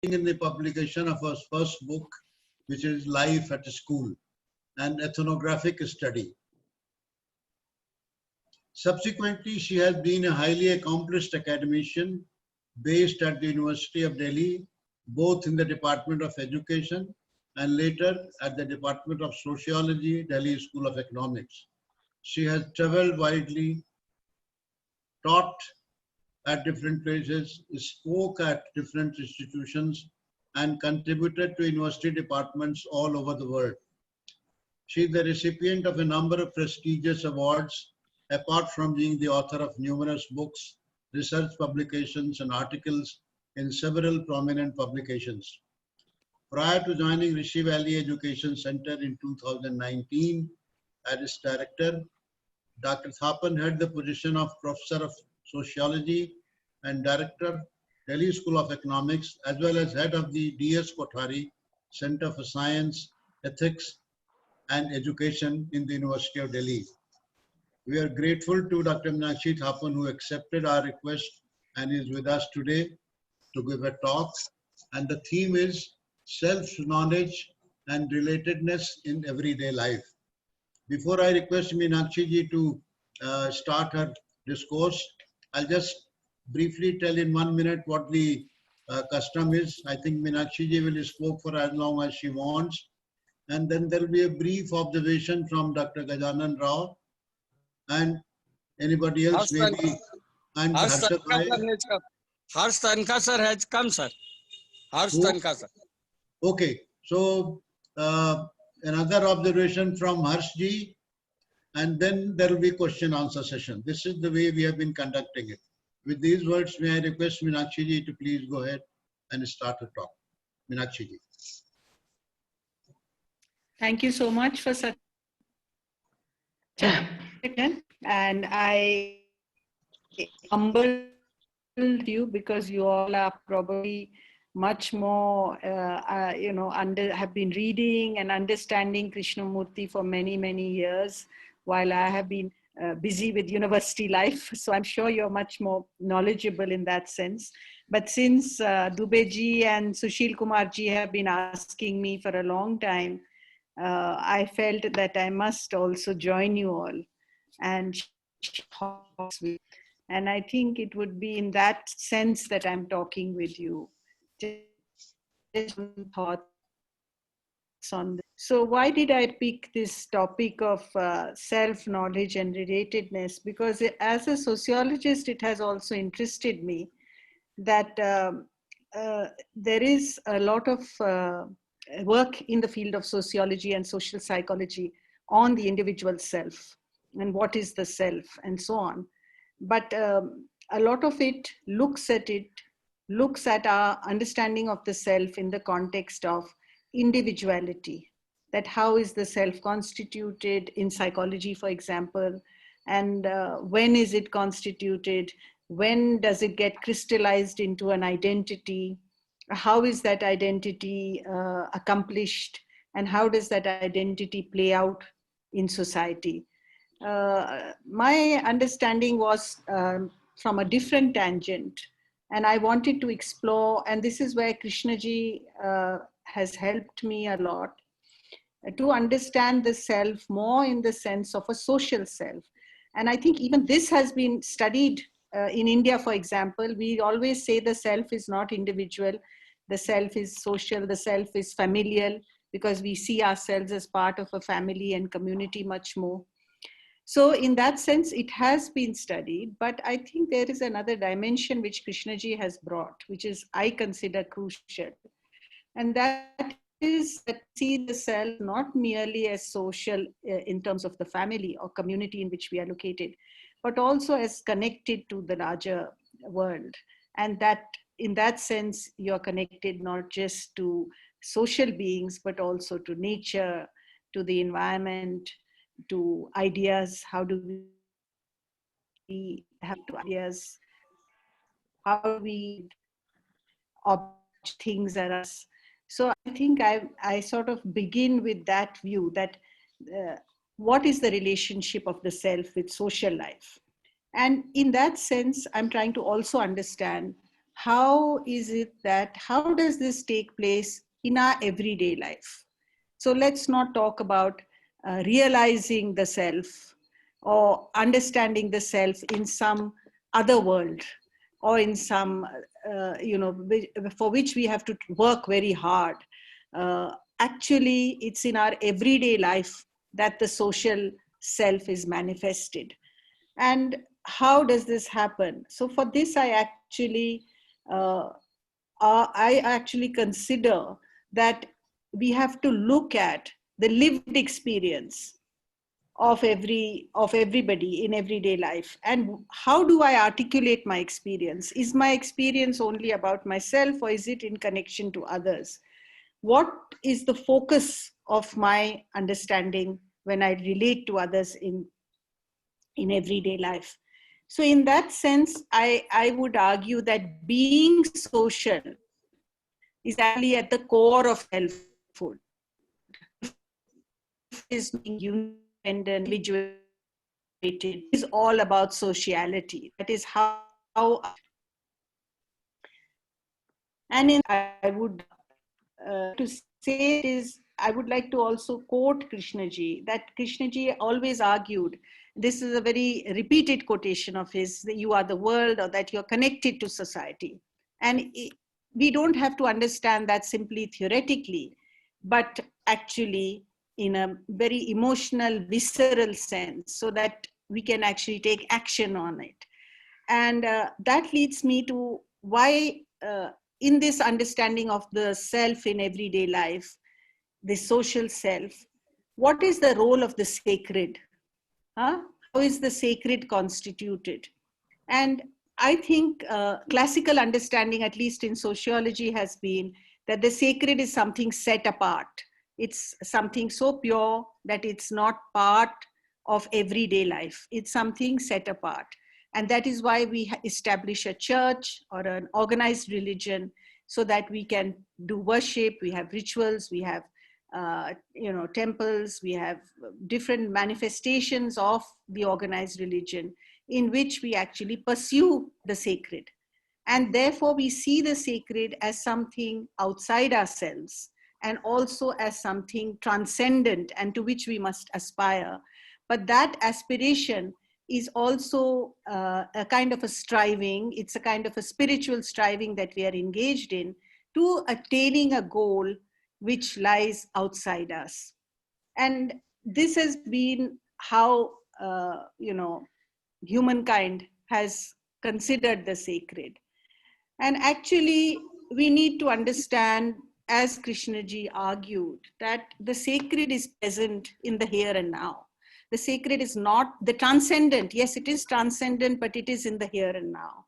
in the publication of her first book, which is Life at School, an ethnographic study. Subsequently, she has been a highly accomplished academician based at the University of Delhi, both in the Department of Education and later at the Department of Sociology, Delhi School of Economics. She has traveled widely, taught at different places, spoke at different institutions, and contributed to university departments all over the world. She is the recipient of a number of prestigious awards, apart from being the author of numerous books, research publications, and articles in several prominent publications. Prior to joining Rishi Valley Education Centre in 2019 as its director, Dr. Thapan held the position of Professor of Sociology and Director, Delhi School of Economics, as well as head of the D.S.Kothari Centre for Science, Ethics and Education in the University of Delhi. We are grateful to Dr. Meenakshi Thapan, who accepted our request and is with us today to give a talk. And the theme is self-knowledge and relatedness in everyday life. Before I request Meenakshi ji to start her discourse, I'll just briefly tell in 1 minute what the custom is. I think Meenakshi ji will speak for as long as she wants. And then there will be a brief observation from Dr. Gajanan Rao and anybody else maybe. And Harsh Tanka sir has come, sir. Harsh Tanka sir. Okay, so another observation from Harsh ji, and then there will be question answer session. This is the way we have been conducting it. With these words, may I request Meenakshi ji to please go ahead and start the talk. Meenakshi ji. Thank you so much for such and I humble you because you all are probably much more, have been reading and understanding Krishnamurti for many, many years, while I have been busy with university life. So I'm sure you're much more knowledgeable in that sense. But since Dube ji and Sushil Kumar ji have been asking me for a long time, I felt that I must also join you all and I think it would be in that sense that I'm talking with you. Just thoughts on this. So why did I pick this topic of self-knowledge and relatedness? Because as a sociologist, it has also interested me that there is a lot of work in the field of sociology and social psychology on the individual self and what is the self and so on. But a lot of it looks at our understanding of the self in the context of individuality, that how is the self constituted in psychology, for example, and when is it constituted, when does it get crystallized into an identity, how is that identity accomplished, and how does that identity play out in society. My understanding was from a different tangent, and I wanted to explore, and this is where Krishnaji has helped me a lot, to understand the self more in the sense of a social self. And I think even this has been studied in India, for example. We always say the self is not individual, the self is social, the self is familial, because we see ourselves as part of a family and community much more. So in that sense, it has been studied, but I think there is another dimension which Krishnaji has brought, which is I consider crucial. And that is that see the self not merely as social in terms of the family or community in which we are located, but also as connected to the larger world. And that in that sense, you're connected not just to social beings, but also to nature, to the environment, to ideas. How do we have to ideas? How do we object things at us? So I think I sort of begin with that view that what is the relationship of the self with social life? And in that sense, I'm trying to also understand how does this take place in our everyday life? So let's not talk about realizing the self or understanding the self in some other world or in some, for which we have to work very hard. Actually, it's in our everyday life that the social self is manifested. And how does this happen? So for this, uh, I actually consider that we have to look at the lived experience of everybody in everyday life. And how do I articulate my experience? Is my experience only about myself, or is it in connection to others? What is the focus of my understanding when I relate to others in everyday life? So in that sense, I would argue that being social is actually at the core of selfhood. Is being independent, individuated, is all about sociality. That is how and in I would to say is, I would like to also quote Krishnaji, that Krishnaji always argued, this is a very repeated quotation of his, that you are the world, or that you're connected to society. And we don't have to understand that simply theoretically, but actually in a very emotional, visceral sense, so that we can actually take action on it. And that leads me to why, in this understanding of the self in everyday life, the social self, what is the role of the sacred? Huh? How is the sacred constituted? And I think classical understanding, at least in sociology, has been that the sacred is something set apart. It's something so pure that it's not part of everyday life. It's something set apart. And that is why we establish a church or an organized religion, so that we can do worship, we have rituals, we have temples, we have different manifestations of the organized religion in which we actually pursue the sacred. And therefore we see the sacred as something outside ourselves, and also as something transcendent and to which we must aspire. But that aspiration is also a kind of a striving, it's a kind of a spiritual striving that we are engaged in to attaining a goal which lies outside us. And this has been how, humankind has considered the sacred. And actually, we need to understand, as Krishnaji argued, that the sacred is present in the here and now. The sacred is not the transcendent. Yes, it is transcendent, but it is in the here and now.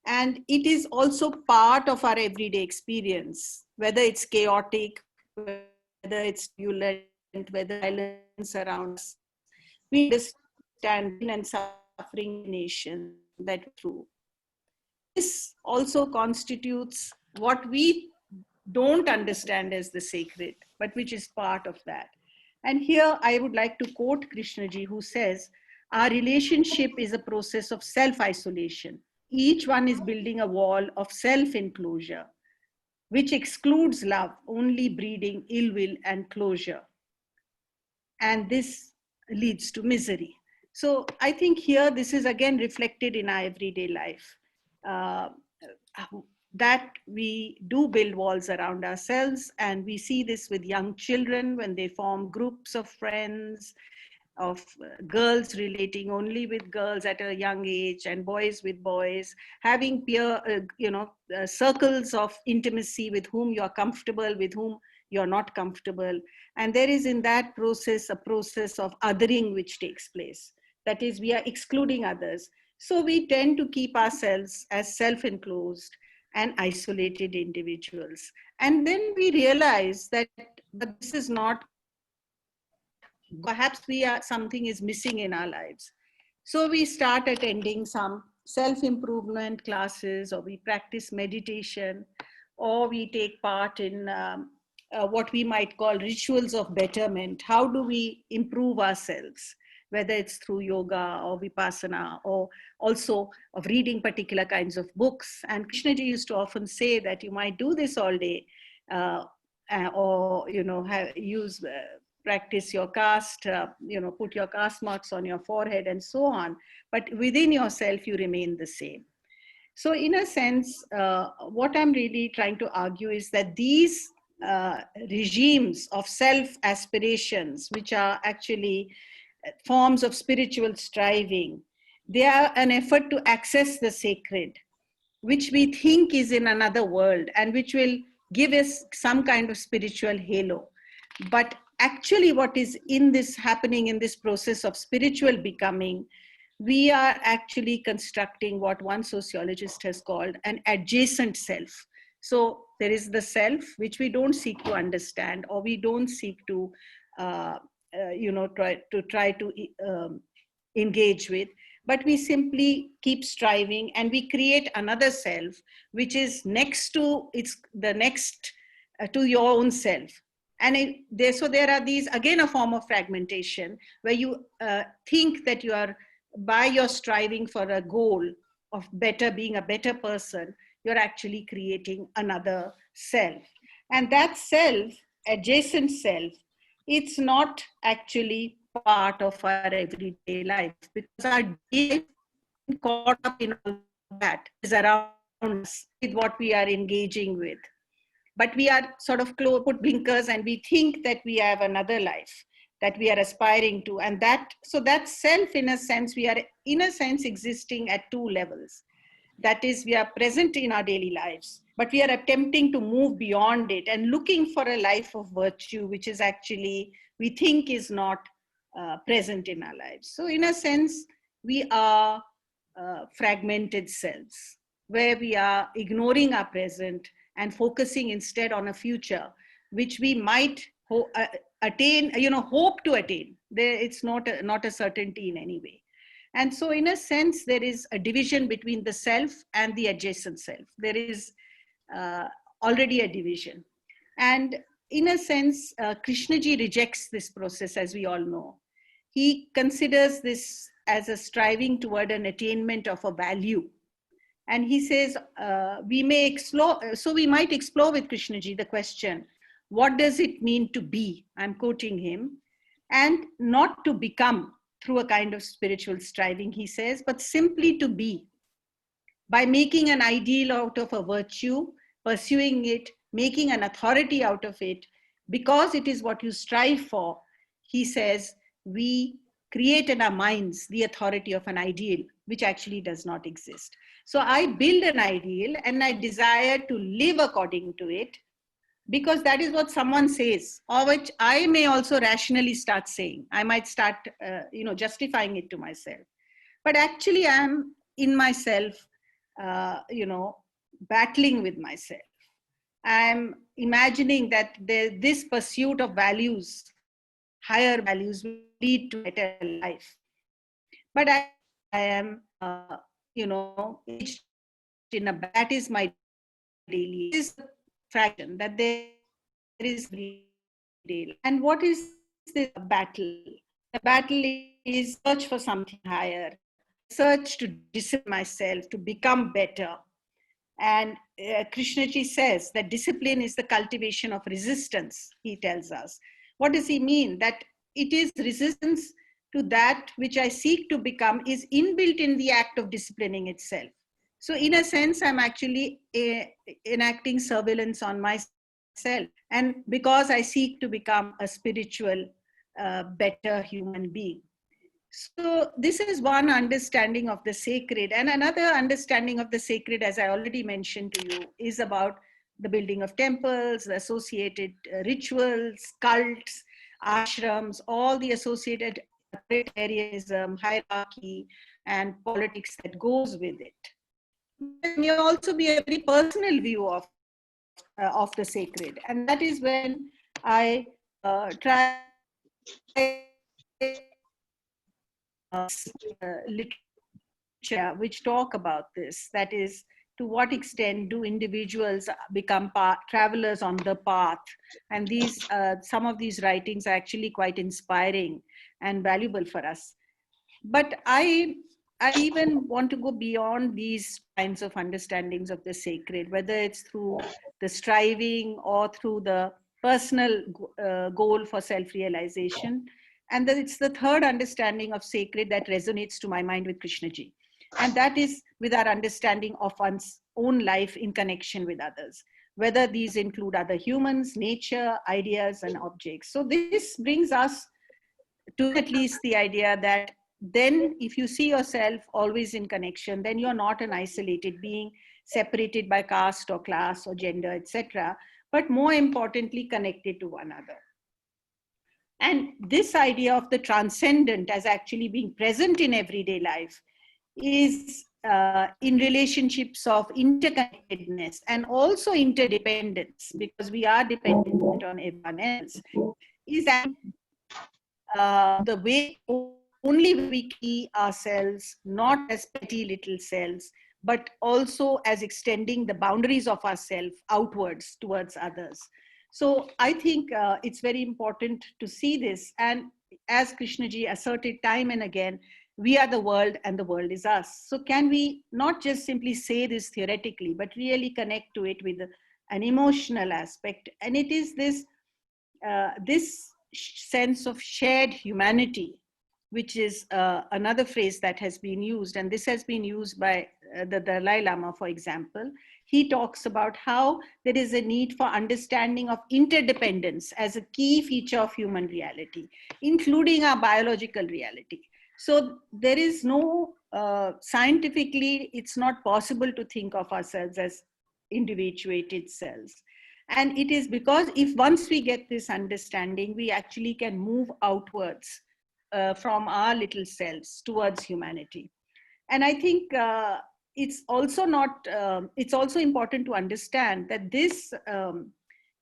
And it is also part of our everyday experience, whether it's chaotic, whether it's turbulent, whether violence around us. We understand pain and suffering nation that through. This also constitutes what we don't understand as the sacred, but which is part of that. And here I would like to quote Krishnaji, who says, our relationship is a process of self-isolation. Each one is building a wall of self-enclosure, which excludes love, only breeding ill will and closure. And this leads to misery. So I think here this is again reflected in our everyday life. That we do build walls around ourselves, and we see this with young children when they form groups of friends, of girls relating only with girls at a young age, and boys with boys, having peer, circles of intimacy with whom you're comfortable, with whom you're not comfortable. And there is in that process a process of othering which takes place. That is, we are excluding others. So we tend to keep ourselves as self-enclosed and isolated individuals. And then we realize that, but this is not, perhaps something is missing in our lives. So we start attending some self-improvement classes, or we practice meditation, or we take part in what we might call rituals of betterment. How do we improve ourselves? whether it's through yoga or vipassana, or also of reading particular kinds of books. And Krishnaji used to often say that you might do this all day, or practice your caste, put your caste marks on your forehead and so on, but within yourself you remain the same. So in a sense, what I'm really trying to argue is that these regimes of self-aspirations, which are actually forms of spiritual striving, they are an effort to access the sacred, which we think is in another world and which will give us some kind of spiritual halo. But actually what is in this happening in this process of spiritual becoming, we are actually constructing what one sociologist has called an adjacent self. So there is the self which we don't seek to understand, or we don't seek to try to engage with, but we simply keep striving and we create another self which is next to to your own self. And so there are these, again, a form of fragmentation where you think that you are, by your striving for a goal of being a better person, you're actually creating another self. And that self, adjacent self, it's not actually part of our everyday life, because our day life is caught up in all that is around us with what we are engaging with. But we are sort of put blinkers and we think that we have another life that we are aspiring to. And so that self, in a sense, we are in a sense existing at two levels. That is, we are present in our daily lives, but we are attempting to move beyond it and looking for a life of virtue, which is actually, we think is not present in our lives. So in a sense, we are fragmented selves, where we are ignoring our present and focusing instead on a future, which we might attain, hope to attain. It's not a certainty in any way. And so in a sense, there is a division between the self and the adjacent self. There is already a division. And in a sense, Krishnaji rejects this process, as we all know. He considers this as a striving toward an attainment of a value. And he says, we might explore with Krishnaji the question, what does it mean to be? I'm quoting him. And not to become through a kind of spiritual striving, he says, but simply to be. By making an ideal out of a virtue, pursuing it, making an authority out of it, because it is what you strive for, he says, we create in our minds the authority of an ideal, which actually does not exist. So I build an ideal and I desire to live according to it, because that is what someone says, or which I may also rationally start saying. I might start, justifying it to myself. But actually I am in myself, battling with myself. I'm imagining that this pursuit of values, higher values, will lead to a better life. But I am, engaged in that is my daily. This is the fraction that there is daily. And what is this battle? The battle is search for something higher, search to discipline myself, to become better. And Krishnaji says that discipline is the cultivation of resistance, he tells us. What does he mean? That it is resistance to that which I seek to become is inbuilt in the act of disciplining itself. So in a sense, I'm actually enacting surveillance on myself. And because I seek to become a spiritual, better human being. So this is one understanding of the sacred. And another understanding of the sacred, as I already mentioned to you, is about the building of temples, the associated rituals, cults, ashrams, all the associated authoritarianism, hierarchy, and politics that goes with it. There may also be a very personal view of the sacred. And that is when I try literature which talk about this. That is, to what extent do individuals become travelers on the path? And these, some of these writings are actually quite inspiring and valuable for us. But I even want to go beyond these kinds of understandings of the sacred, whether it's through the striving or through the personal goal for self-realization. And then it's the third understanding of sacred that resonates to my mind with Krishnaji. And that is with our understanding of one's own life in connection with others, whether these include other humans, nature, ideas, and objects. So this brings us to at least the idea that then if you see yourself always in connection, then you're not an isolated being separated by caste or class or gender, etc., but more importantly, connected to one another. And this idea of the transcendent as actually being present in everyday life is in relationships of interconnectedness and also interdependence, because we are dependent on everyone else, is the way only we see ourselves not as petty little selves, but also as extending the boundaries of ourselves outwards towards others. So I think it's very important to see this. And as Krishnaji asserted time and again, we are the world and the world is us. So can we not just simply say this theoretically, but really connect to it with an emotional aspect? And it is this sense of shared humanity, which is another phrase that has been used, and this has been used by the Dalai Lama, for example. He talks about how there is a need for understanding of interdependence as a key feature of human reality, including our biological reality. So there is no, scientifically, it's not possible to think of ourselves as individuated cells. And it is because if once we get this understanding, we actually can move outwards from our little selves towards humanity. And I think it's also not, it's also important to understand that this,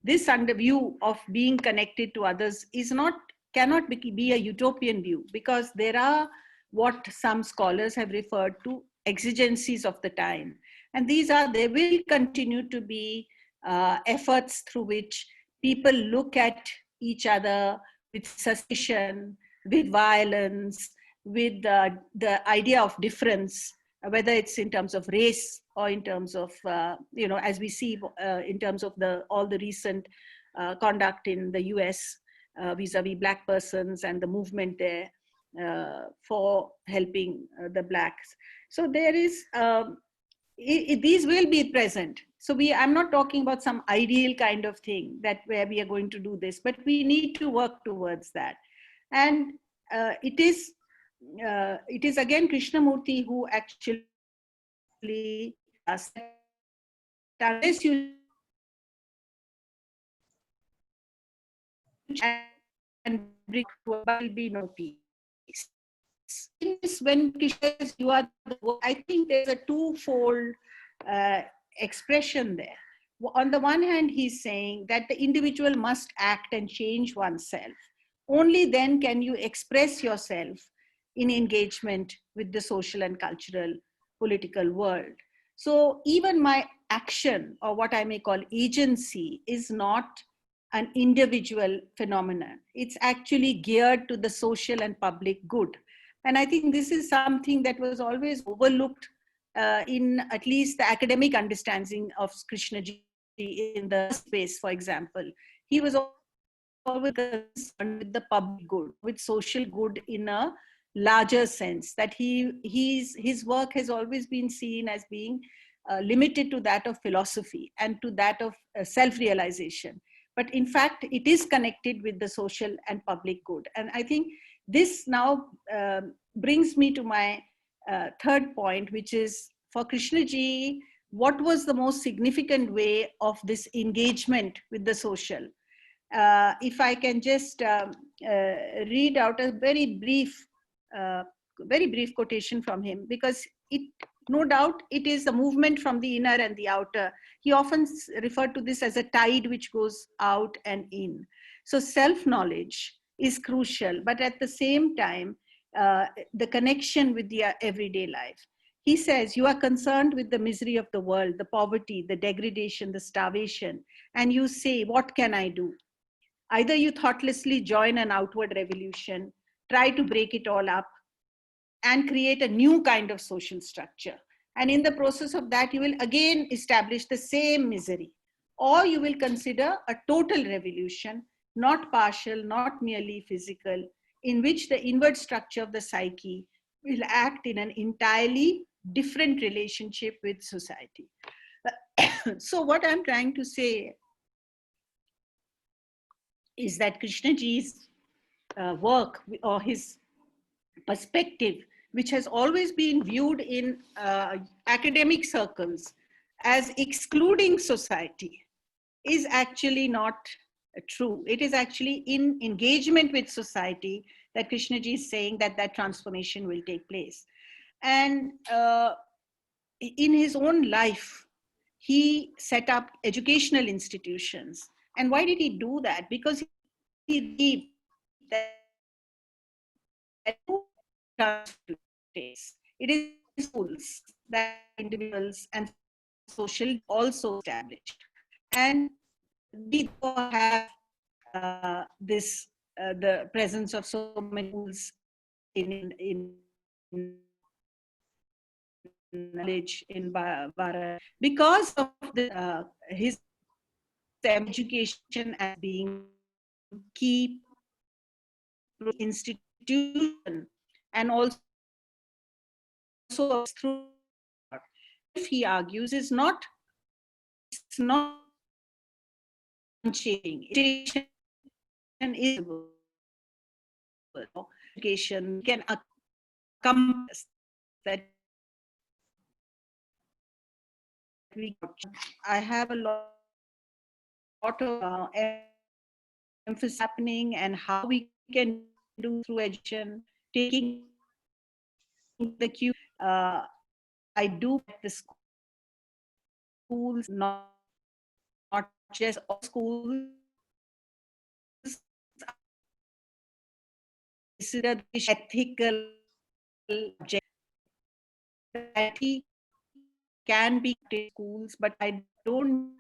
this under view of being connected to others is not, cannot be a utopian view, because there are what some scholars have referred to exigencies of the time. And these are, there will continue to be efforts through which people look at each other with suspicion, with violence, with the idea of difference, whether it's in terms of race or in terms of, you know, as we see in terms of all the recent conduct in the US vis-a-vis Black persons and the movement there for helping the Blacks. So there is, these will be present. So I'm not talking about some ideal kind of thing that where we are going to do this, but we need to work towards that. And it is again Krishnamurti who actually said, unless you and bring to will be no peace. When Krishna says you are the world, I think there's a twofold expression there. On the one hand, he's saying that the individual must act and change oneself. Only then can you express yourself in engagement with the social and cultural political world. So even my action, or what I may call agency, is not an individual phenomenon. It's actually geared to the social and public good. And I think this is something that was always overlooked in at least the academic understanding of Krishnaji in the space, for example. He was always concerned with the public good, with social good in a larger sense, that his work has always been seen as being limited to that of philosophy and to that of self-realization. But in fact, it is connected with the social and public good. And I think this now brings me to my third point, which is for Krishnaji, what was the most significant way of this engagement with the social? If I can just read out a very brief quotation from him, because it, no doubt, it is the movement from the inner and the outer. He often referred to this as a tide which goes out and in. So self-knowledge is crucial, but at the same time, the connection with the everyday life. He says, you are concerned with the misery of the world, the poverty, the degradation, the starvation, and you say, what can I do? Either you thoughtlessly join an outward revolution, try to break it all up, and create a new kind of social structure. And in the process of that, you will again establish the same misery. Or you will consider a total revolution, not partial, not merely physical, in which the inward structure of the psyche will act in an entirely different relationship with society. So what I'm trying to say is that Krishnaji's work or his perspective, which has always been viewed in academic circles as excluding society, is actually not true. It is actually in engagement with society that Krishnaji is saying that that transformation will take place. And in his own life, he set up educational institutions. And why did he do that? Because he believed that it is schools that individuals and social also established. And we have the presence of so many schools in knowledge in Bharat because of his education as being key institution, and also through he argues is not, it's not changing. Education is education can accomplish that. I have a lot of emphasis happening and how we can do through education, taking the cue. I do at the schools, not just all schools, consider the ethical object that he can be in schools, but I don't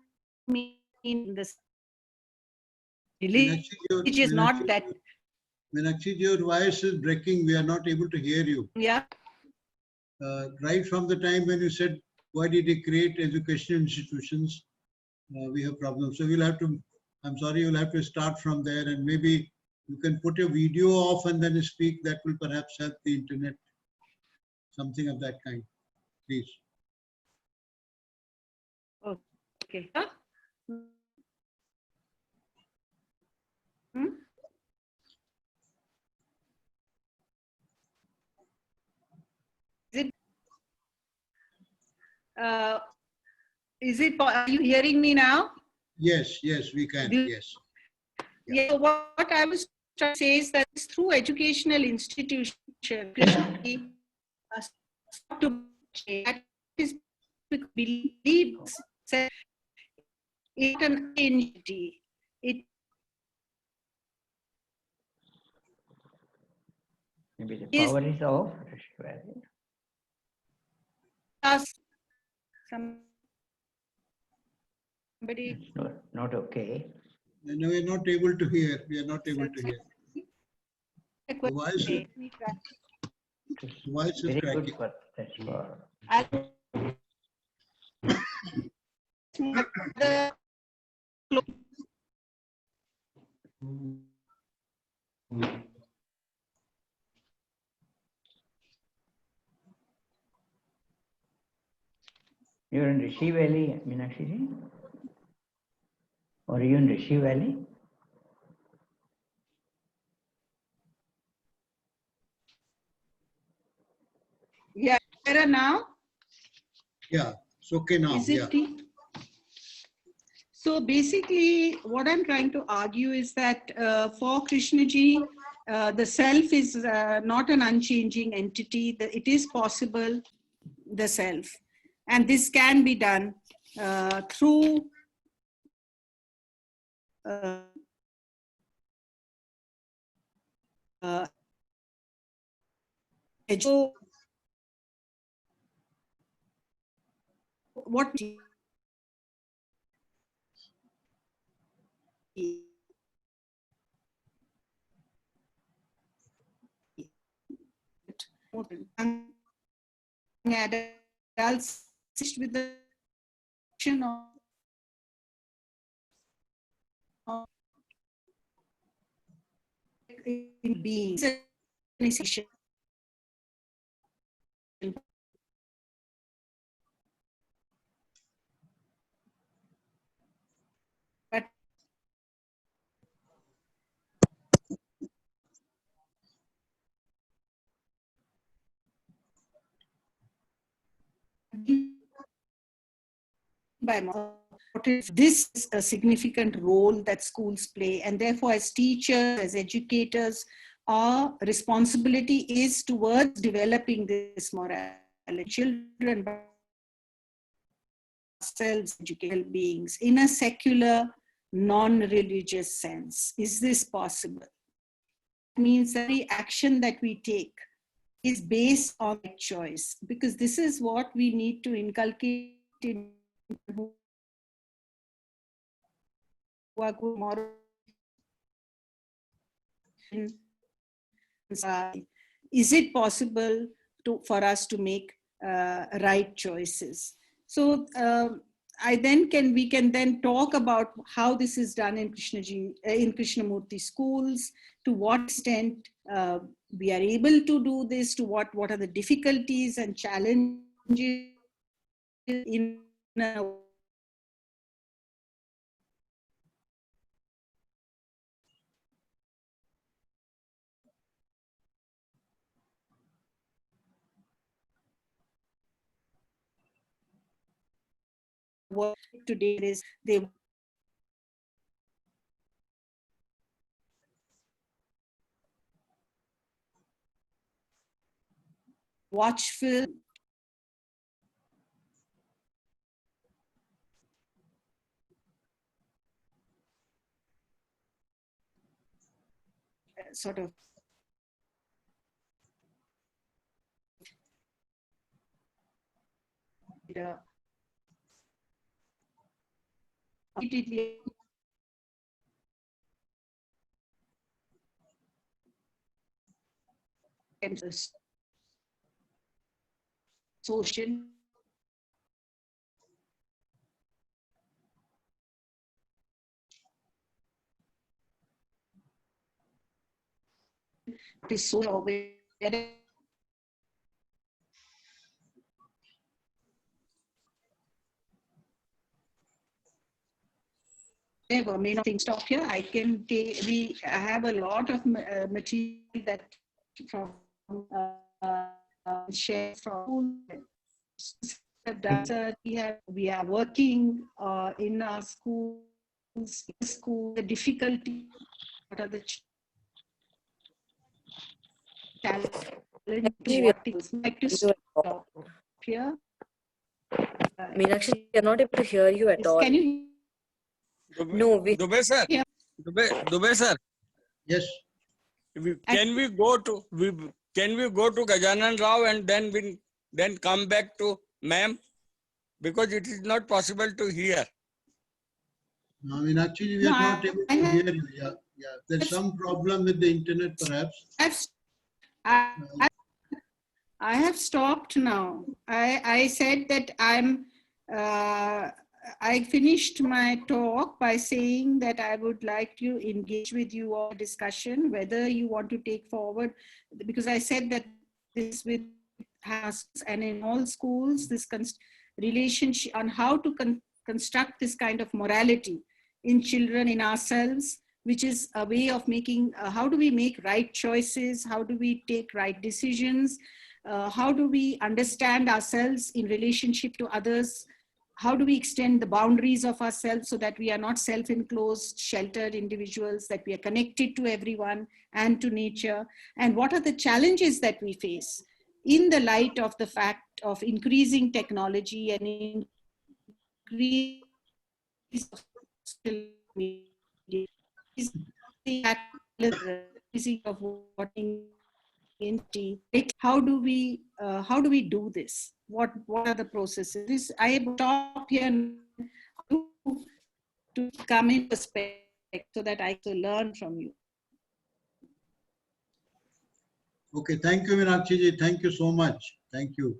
mean this. Religion is not that. Meenakshi, your voice is breaking. We are not able to hear you. Yeah. Right from the time when you said, why did he create educational institutions? We have problems. So we'll have to, I'm sorry, you'll have to start from there, and maybe you can put your video off and then speak. That will perhaps help the internet. Something of that kind, please. Okay. Hmm? Is it, are you hearing me now? Yes, yes, we can, yes. Yeah, so what I was trying to say is that through educational institutions, to that is believes it's an entity. It maybe the power is off. does somebody. It's not okay. No, we are not able to hear. We are not able to hear. The voice is Very cracking. good for that's for. You're in Rishi Valley, Meenakshi ji? Or are you in Rishi Valley? Yeah, better now? Yeah, it's okay now. Is it? Yeah. So basically, what I'm trying to argue is that for Krishnaji, the self is not an unchanging entity. It is possible, the self. And this can be done through what adults with the action of being. But by this is a significant role that schools play, and therefore as teachers, as educators, our responsibility is towards developing this morality. Children ourselves educational beings in a secular, non-religious sense. Is this possible? It means every action that we take is based on choice, because this is what we need to inculcate in who are good moral. Is it possible for us to make right choices? So we can then talk about how this is done in Krishnamurti schools, to what extent we are able to do this, to what are the difficulties and challenges in work today is they watch film, sort of repeatedly social may not think stop here. I can take, we have a lot of material that from share from we are working in our schools, the difficulty, what are the challenges, what things like to stop here. Meenakshi, we are not able to hear you at all. Can you? No, we. Dube sir. Yeah. Dube sir. Yes. Can we go to Gajanan Rao and then come back to ma'am? Because it is not possible to hear. No, I mean, actually, we are not able to hear you. Yeah, yeah. There's some problem with the internet, perhaps. I have stopped now. I said that I finished my talk by saying that I would like to engage with you on discussion, whether you want to take forward, because I said that this with has, and in all schools, this relationship on how to construct this kind of morality in children, in ourselves, which is a way of making, how do we make right choices? How do we take right decisions? How do we understand ourselves in relationship to others? How do we extend the boundaries of ourselves so that we are not self-enclosed, sheltered individuals, that we are connected to everyone and to nature? And what are the challenges that we face in the light of the fact of increasing technology and increasing social media, of voting? How do we do this? What are the processes? I stop here to come in perspective so that I can learn from you. Okay, thank you, Meenakshi ji. Thank you so much. Thank you.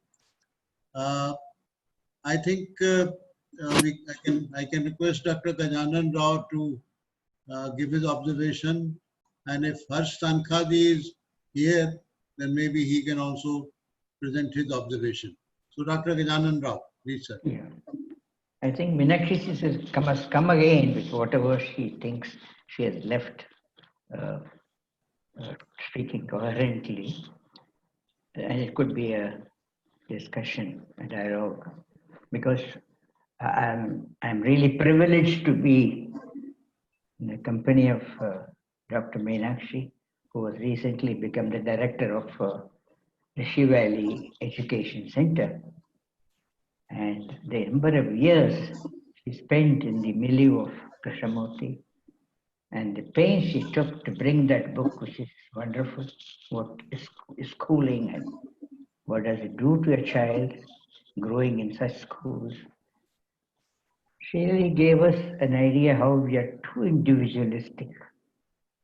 I think I can request Dr. Gajanan Rao to give his observation, and if Harsh Sankhadi is here, then maybe he can also present his observation. So, Dr. Gajanan Rao, please, sir. Yeah. I think Meenakshi must come again with whatever she thinks she has left uh, speaking coherently. And it could be a discussion, a dialogue, because I'm really privileged to be in the company of Dr. Meenakshi, who has recently become the director of Rishi Valley Education Centre. And the number of years she spent in the milieu of Krishnamurti and the pains she took to bring that book, which is wonderful, what is schooling and what does it do to a child growing in such schools. She really gave us an idea how we are too individualistic,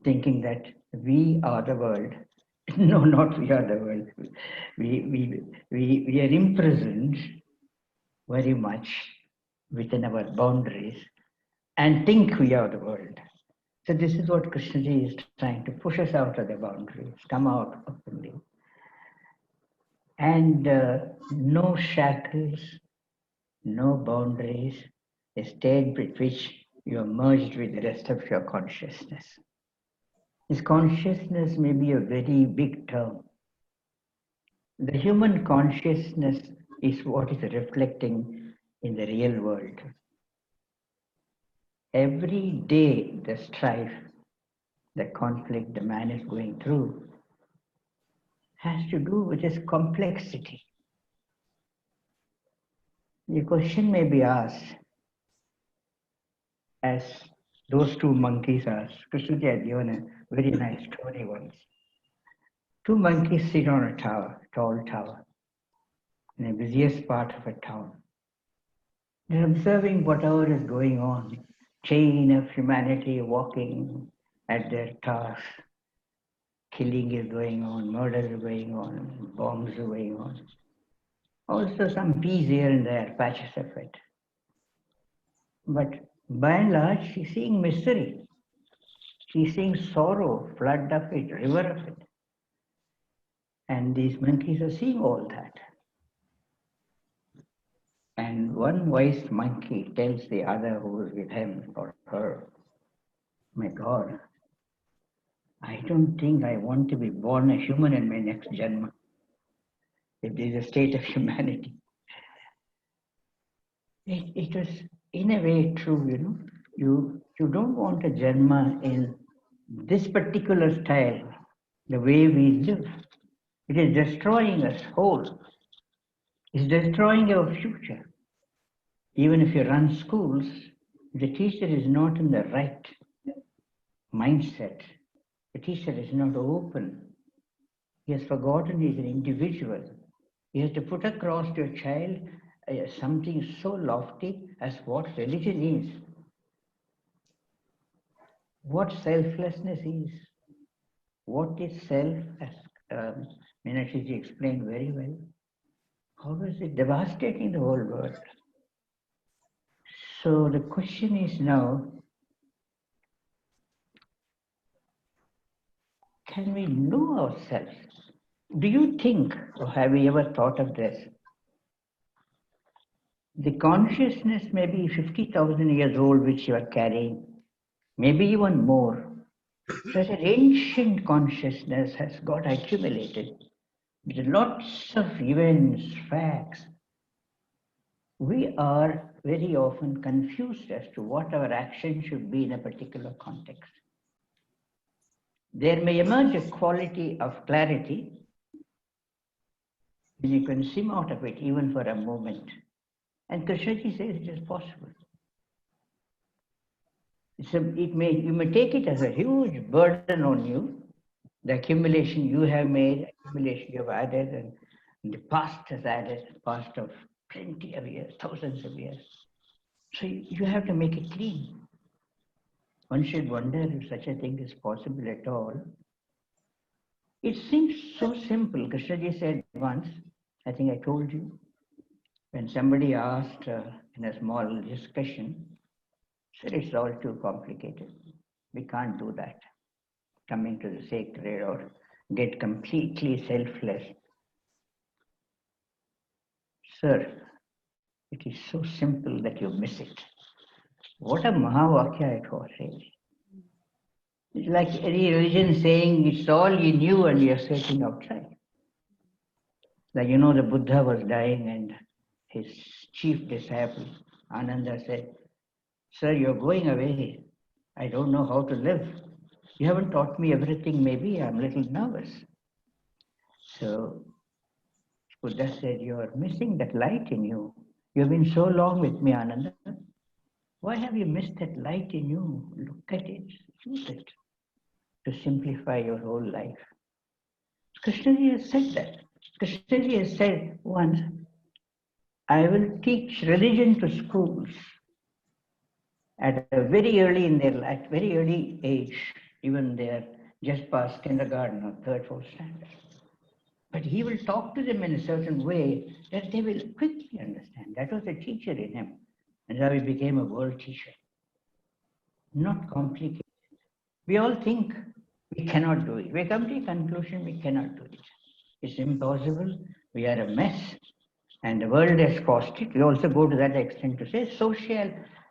thinking that we are the world. No, not we are the world. We are imprisoned very much within our boundaries and think we are the world. So this is what Krishnaji is trying to push us out of the boundaries, come out openly. And no shackles, no boundaries, a state with which you are merged with the rest of your consciousness. This consciousness may be a very big term. The human consciousness is what is reflecting in the real world. Every day, the strife, the conflict the man is going through has to do with his complexity. The question may be asked, as those two monkeys asked. Krishnaji had given a very nice story once. Two monkeys sit on a tower, tall tower, in the busiest part of a town. They're observing whatever is going on, chain of humanity walking at their task. Killing is going on, murder is going on, bombs are going on. Also some peace here and there, patches of it. But by and large, she's seeing misery. She's seeing sorrow, flood of it, river of it. And these monkeys are seeing all that. And one wise monkey tells the other who is with him or her, my God, I don't think I want to be born a human in my next janma. If there is a state of humanity. It was in a way true, you know. You don't want a janma in this particular style, the way we live. It is destroying us whole. It's destroying our future. Even if you run schools, the teacher is not in the right mindset. The teacher is not open. He has forgotten he's an individual. He has to put across to a child something so lofty as what religion is, what selflessness is, what is self, as Meenakshi ji explained very well. How is it devastating the whole world? So the question is now, can we know ourselves? Do you think, or have you ever thought of this? The consciousness may be 50,000 years old, which you are carrying, maybe even more. But an ancient consciousness has got accumulated with lots of events, facts. We are very often confused as to what our action should be in a particular context. There may emerge a quality of clarity when you can swim out of it even for a moment. And Krishnaji says it is possible. You may take it as a huge burden on you, the accumulation you have made, accumulation you have added, and the past has added, past of plenty of years, thousands of years. So you have to make it clean. One should wonder if such a thing is possible at all. It seems so simple. Krishnaji said once, I think I told you, when somebody asked in a small discussion, said it's all too complicated. We can't do that. Coming to the sacred or get completely selfless. Sir, it is so simple that you miss it. What a Mahavakya it was, really. It's like any religion saying it's all you knew and you're searching outside. Like, you know, the Buddha was dying and his chief disciple, Ananda, said, Sir, you're going away. I don't know how to live. You haven't taught me everything, maybe. I'm a little nervous. So Buddha said, you're missing that light in you. You've been so long with me, Ananda. Why have you missed that light in you? Look at it, use it to simplify your whole life. Krishnaji has said that. Krishnaji has said once, I will teach religion to schools at a very early in their life, very early age, even they're just past kindergarten or third, fourth standard. But he will talk to them in a certain way that they will quickly understand. That was a teacher in him. And now he became a world teacher. Not complicated. We all think we cannot do it. We come to a conclusion we cannot do it. It's impossible. We are a mess. And the world has caused it. We also go to that extent to say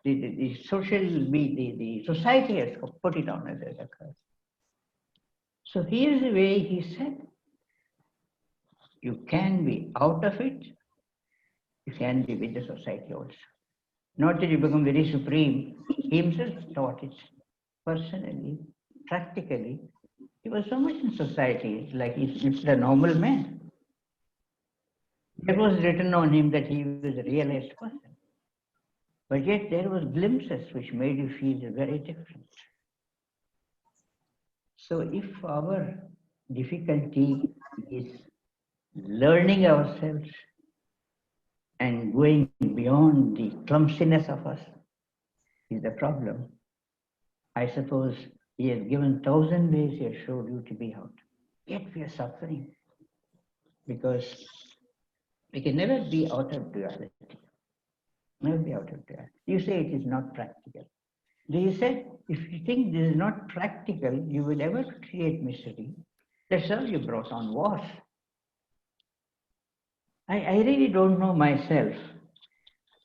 the society has put it on as a curse. So here's the way he said, you can be out of it, you can be with the society also. Not that you become very supreme. He himself taught it personally, practically. He was so much in society, like he's a normal man. It was written on him that he was a realized person. But yet there was glimpses which made you feel very different. So if our difficulty is learning ourselves and going beyond the clumsiness of us is the problem, I suppose he has given 1,000 ways he has showed you to be out. Yet we are suffering because we can never be out of duality. Never be out of duality. You say it is not practical. They said, if you think this is not practical, you will ever create misery. That's how you brought on wars. I really don't know myself.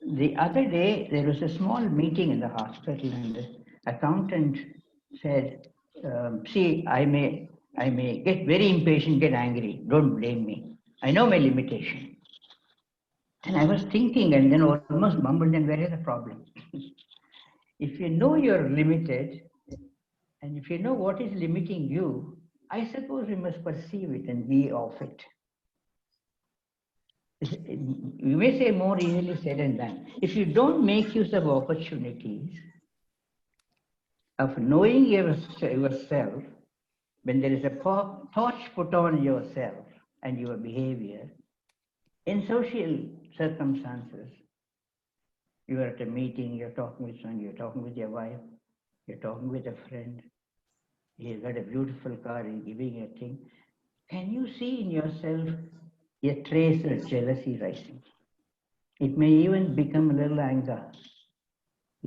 The other day, there was a small meeting in the hospital and the accountant said, see, I may get very impatient, get angry. Don't blame me. I know my limitation. And I was thinking and then almost mumbled, and where is the problem? If you know you're limited, and if you know what is limiting you, I suppose we must perceive it and be of it. You may say more easily said than done. If you don't make use of opportunities of knowing yourself, when there is a torch put on yourself and your behavior, in social circumstances, you are at a meeting, you're talking with someone, you're talking with your wife, you're talking with a friend, he's got a beautiful car and giving you a thing. Can you see in yourself a trace of jealousy rising? It may even become a little anger.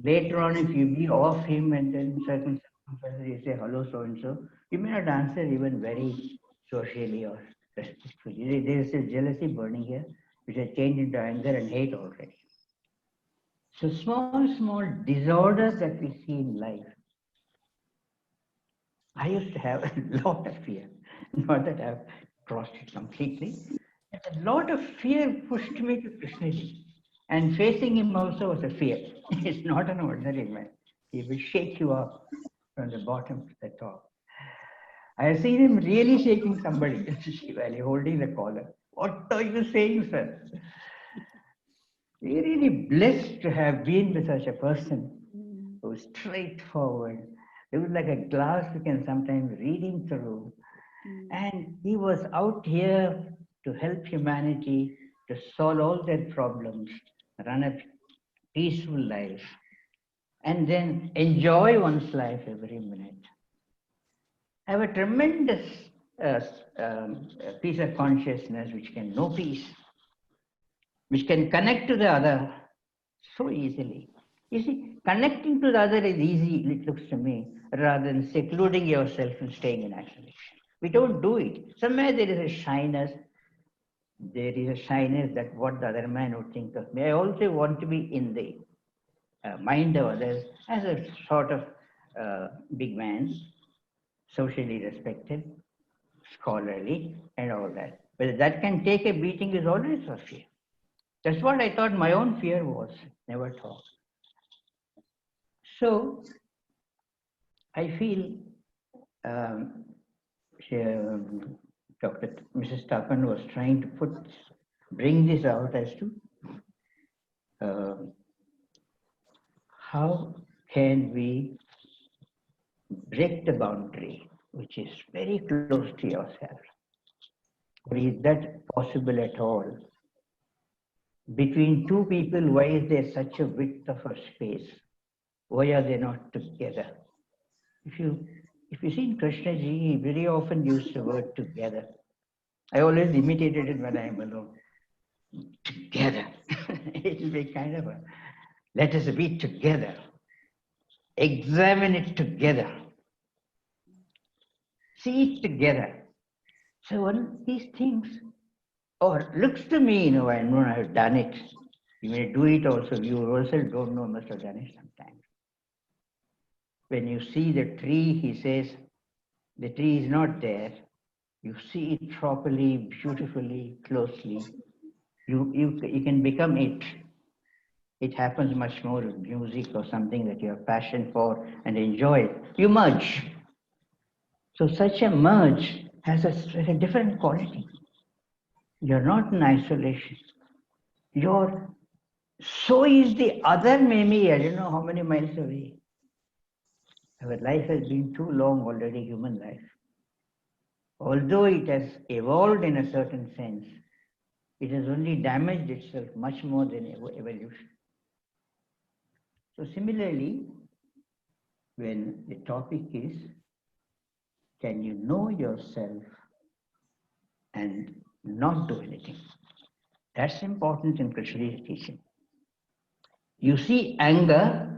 Later on, if you be off him and then certain circumstances, you say, hello, so-and-so, you may not answer even very socially or respectfully. There is a jealousy burning here, which has changed into anger and hate already. So small disorders that we see in life. I used to have a lot of fear, not that I've crossed it completely. A lot of fear pushed me to Krishnaji. And facing him also was a fear. He's not an ordinary man. He will shake you up from the bottom to the top. I have seen him really shaking somebody in Shri Valley, holding the collar. What are you saying, sir? We're really blessed to have been with such a person who's straightforward. It was like a glass we can sometimes read him through. And he was out here to help humanity, to solve all their problems, run a peaceful life, and then enjoy one's life every minute. Have a tremendous a piece of consciousness which can know peace, which can connect to the other so easily. You see, connecting to the other is easy, it looks to me, rather than secluding yourself and staying in isolation. We don't do it. Somewhere there is a shyness. There is a shyness that what the other man would think of me. I also want to be in the mind of others as a sort of big man, socially respected, scholarly, and all that. But that can take a beating is always a fear. That's what I thought my own fear was, never thought. So I feel Mrs. Thapan was trying to bring this out as to how can we break the boundary, which is very close to yourself. Or is that possible at all? Between two people, why is there such a width of a space? Why are they not together? If you see in Krishnaji, he very often used the word together. I always imitated it when I am alone. Together. It will be kind of a, let us be together. Examine it together. See it together. So one of these things, or looks to me, I know I have done it. You may do it also. You also don't know, must have done it sometimes. When you see the tree, he says, the tree is not there. You see it properly, beautifully, closely. You can become it. It happens much more with music or something that you have passion for and enjoy it. You merge. So such a merge has a different quality. You're not in isolation. So is the other maybe, I don't know how many miles away. Our life has been too long already, human life. Although it has evolved in a certain sense, it has only damaged itself much more than evolution. So similarly, when the topic is, can you know yourself and not do anything? That's important in Krishna's teaching. You see anger,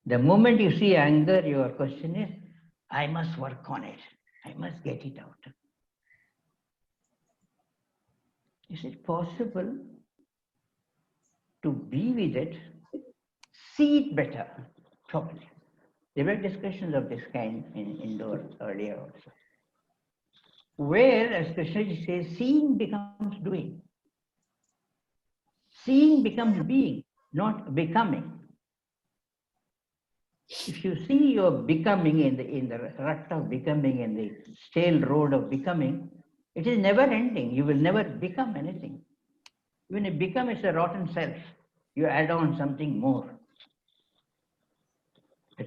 the moment you see anger, your question is, I must work on it. I must get it out. Is it possible to be with it, see it better, properly? There were discussions of this kind in Indore earlier also. Where, as Krishna says, seeing becomes doing. Seeing becomes being, not becoming. If you see your becoming in the rut of becoming, in the stale road of becoming, it is never ending. You will never become anything. When you become, it's a rotten self. You add on something more.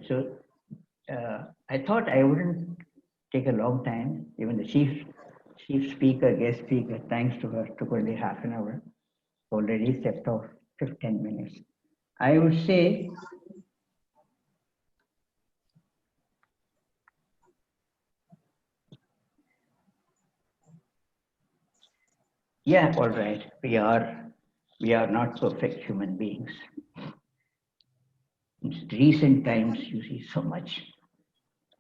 So I thought I wouldn't take a long time. Even the chief speaker, guest speaker, thanks to her, took only half an hour. Already stepped off 15 minutes. I would say, yeah, all right. We are not perfect human beings. In recent times, you see so much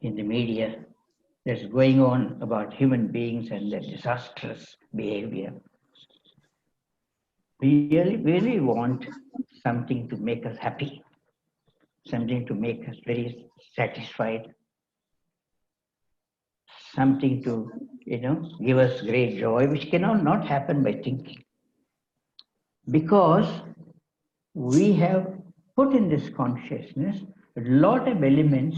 in the media that's going on about human beings and their disastrous behavior. We really want something to make us happy, something to make us very satisfied, something to, give us great joy, which cannot not happen by thinking. Because we have put in this consciousness a lot of elements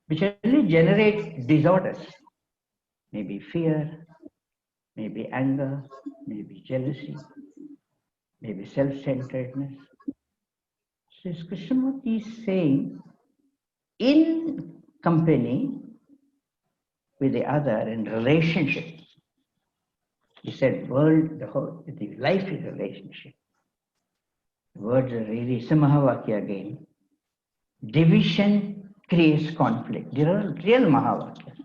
which only generate disorders. Maybe fear, maybe anger, maybe jealousy, maybe self-centeredness. So Krishnamurti is saying, in company with the other, in relationship, he said, the life is a relationship. The words are really Mahavakya again. Division creates conflict. There are real Mahavakyas.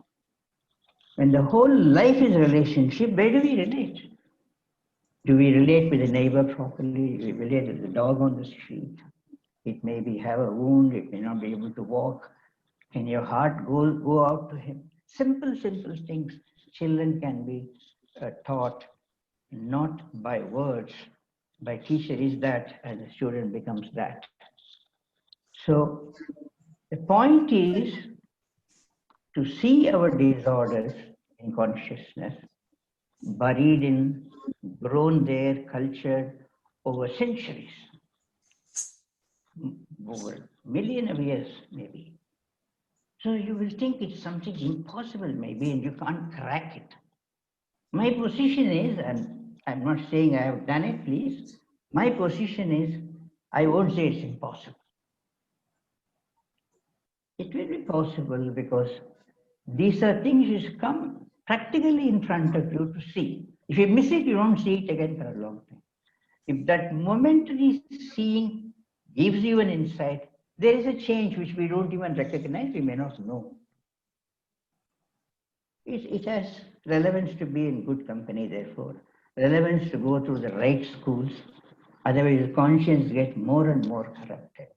When the whole life is relationship, where do we relate? Do we relate with the neighbor properly? Do we relate with the dog on the street? It may be have a wound, it may not be able to walk. Can your heart go out to him? Simple things children can be taught, not by words. By teacher is that, and the student becomes that. So the point is to see our disorders in consciousness, buried in, grown there, cultured over centuries, over million of years maybe. So you will think it's something impossible maybe, and you can't crack it. My position is, and I'm not saying I have done it, please. My position is, I won't say it's impossible. It will be possible because these are things which come practically in front of you to see. If you miss it, you don't see it again for a long time. If that momentary seeing gives you an insight, there is a change which we don't even recognize, we may not know. It has relevance to be in good company, therefore, relevance to go through the right schools, otherwise the conscience gets more and more corrupted.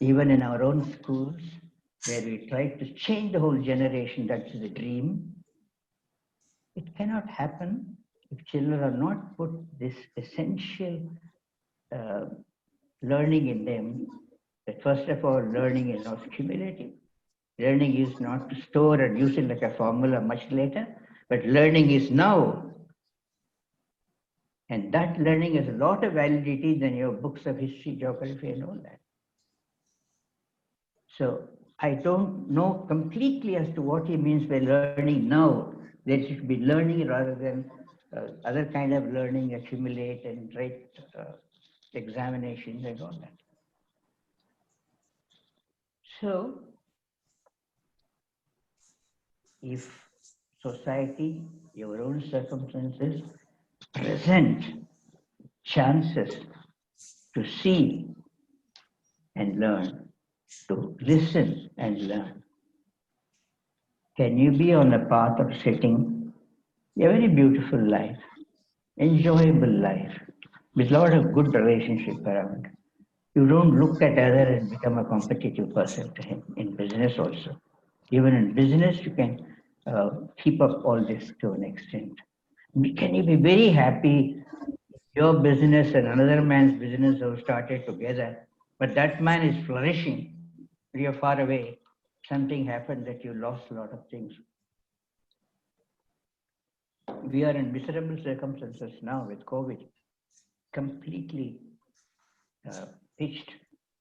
Even in our own schools, where we try to change the whole generation, that's the dream, it cannot happen if children are not put this essential learning in them, that first of all, learning is not cumulative. Learning is not to store and use it like a formula much later, but learning is now. And that learning has a lot of validity than your books of history, geography, and all that. So I don't know completely as to what he means by learning now. There should be learning rather than other kind of learning, accumulate and write examinations and all that. So if society, your own circumstances present chances to see and learn, to listen and learn, can you be on a path of setting a very beautiful life, enjoyable life, with a lot of good relationship around? You don't look at other and become a competitive person to him. In business also. Even in business, you can keep up all this to an extent. Can you be very happy your business and another man's business have started together, but that man is flourishing, you're far away, something happened that you lost a lot of things. We are in miserable circumstances now with COVID, completely pitched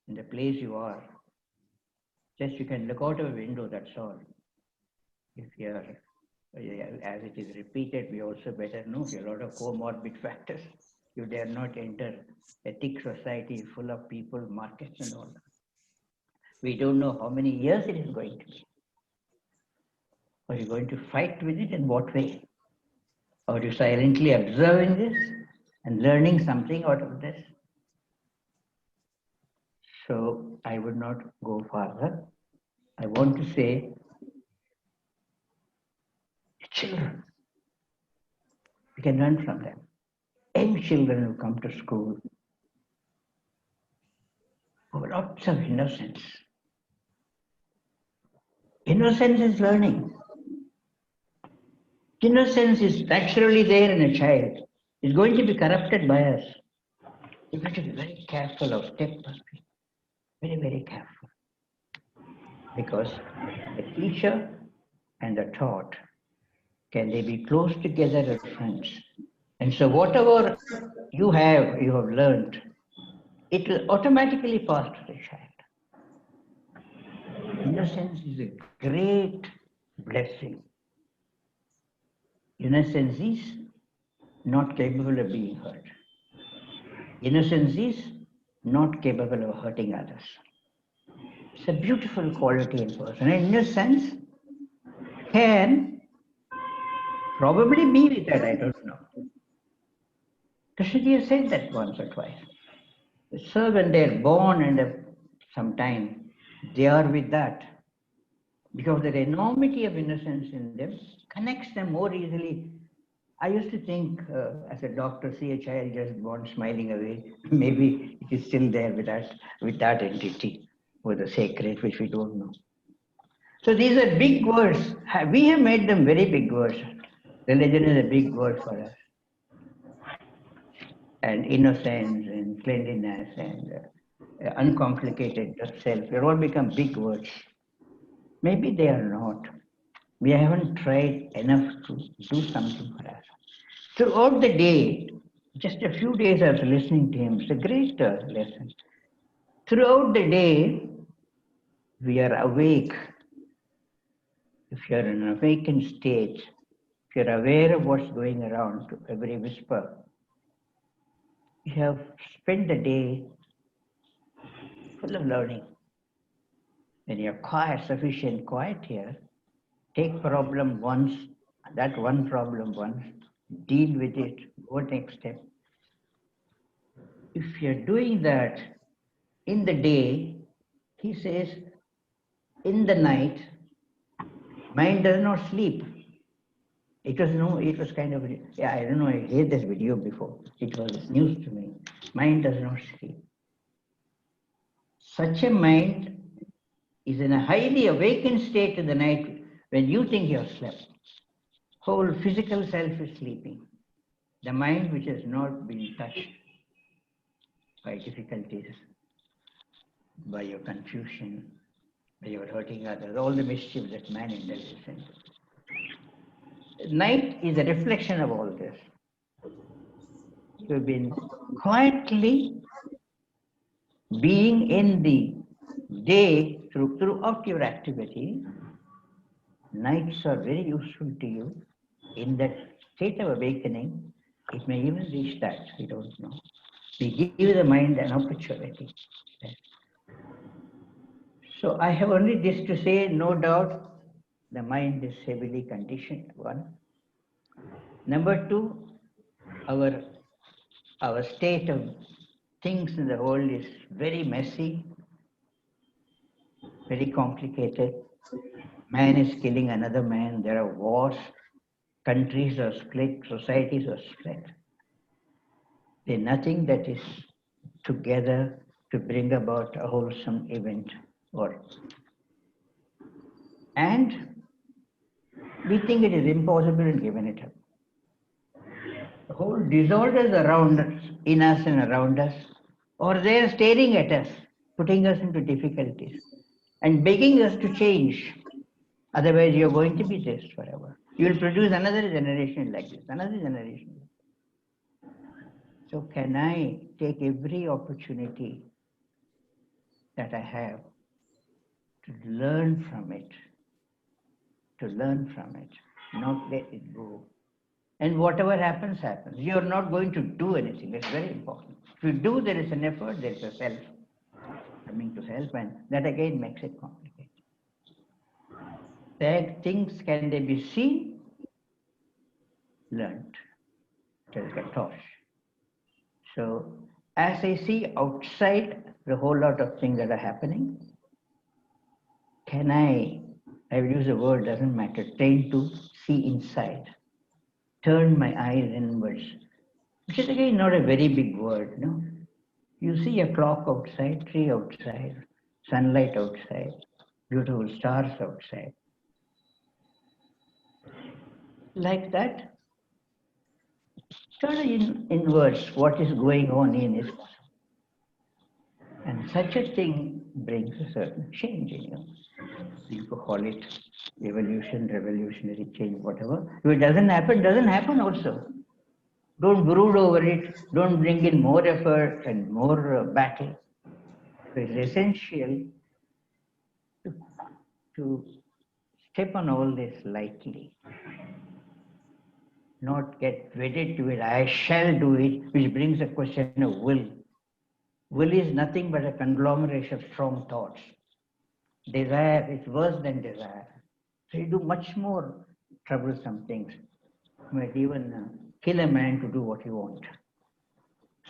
in the place you are. Just you can look out of a window, that's all. If you are, as it is repeated, we also better know there are a lot of comorbid factors. You dare not enter a thick society full of people, markets and all that. We don't know how many years it is going to be. Are you going to fight with it in what way? Are you silently observing this and learning something out of this? So I would not go farther. I want to say, children, we can learn from them. Young children who come to school have lots of innocence. Innocence is learning. Innocence is naturally there in a child. It's going to be corrupted by us. You've got to be very careful of step must be very, very careful. Because the teacher and the taught, can they be close together as friends? And so whatever you have learned, it will automatically pass to the child. Innocence is a great blessing. Innocence is not capable of being hurt. Innocence is not capable of hurting others. It's a beautiful quality in person. And innocence can probably be with that, I don't know. Krishnaji said that once or twice. So when they're born and some time, they are with that. because the enormity of innocence in them connects them more easily. I used to think as a doctor, see a child just born smiling away, maybe it is still there with that entity or the sacred, which we don't know. So these are big words. We have made them very big words. Religion is a big word for us. And innocence and cleanliness and uncomplicated self, they all become big words. Maybe they are not. We haven't tried enough to do something for us. Throughout the day, just a few days after listening to him, it's a great lesson. Throughout the day, we are awake. If you're in an awakened state, if you're aware of what's going around to every whisper, you have spent the day full of learning. When you're quiet, sufficient quiet here, take problem once, that one problem once, deal with it, go next step. If you're doing that in the day, he says, in the night, mind does not sleep. It was kind of, yeah, I don't know, I heard this video before. It was news to me. Mind does not sleep. Such a mind is in a highly awakened state in the night when you think you have slept. Whole physical self is sleeping. The mind which has not been touched by difficulties, by your confusion, by your hurting others, all the mischief that man indulges in. Night is a reflection of all this. You've been quietly being in the day throughout your activity. Nights are very useful to you. In that state of awakening, it may even reach that, we don't know. We give the mind an opportunity. So I have only this to say, no doubt, the mind is heavily conditioned, one. Number two, our state of things in the world is very messy, very complicated. Man is killing another man, there are wars, countries are split, societies are split. There's nothing that is together to bring about a wholesome event. And we think it is impossible and given it up. The whole disorders around us, in us and around us, or they are staring at us, putting us into difficulties and begging us to change. Otherwise, you're going to be this forever. You will produce another generation like this, another generation. So can I take every opportunity that I have to learn from it, not let it go. And whatever happens, happens. You're not going to do anything. That's very important. If you do, there is an effort, there is a self coming to help, and that again makes it complicated. Things, can they be seen? Learned. Like a torch. So as I see outside the whole lot of things that are happening, can I will use a word, doesn't matter, train to see inside, turn my eyes inwards, which is again not a very big word, no? You see a clock outside, tree outside, sunlight outside, beautiful stars outside. Like that, turn inwards what is going on in is possible. And such a thing brings a certain change in you. You could call it evolution, revolutionary change, whatever. If it doesn't happen also. Don't brood over it. Don't bring in more effort and more battle. So it's essential to step on all this lightly. Not get wedded to it. I shall do it, which brings a question of will. Will is nothing but a conglomeration of strong thoughts. Desire is worse than desire. So you do much more troublesome things. You might even kill a man to do what you want.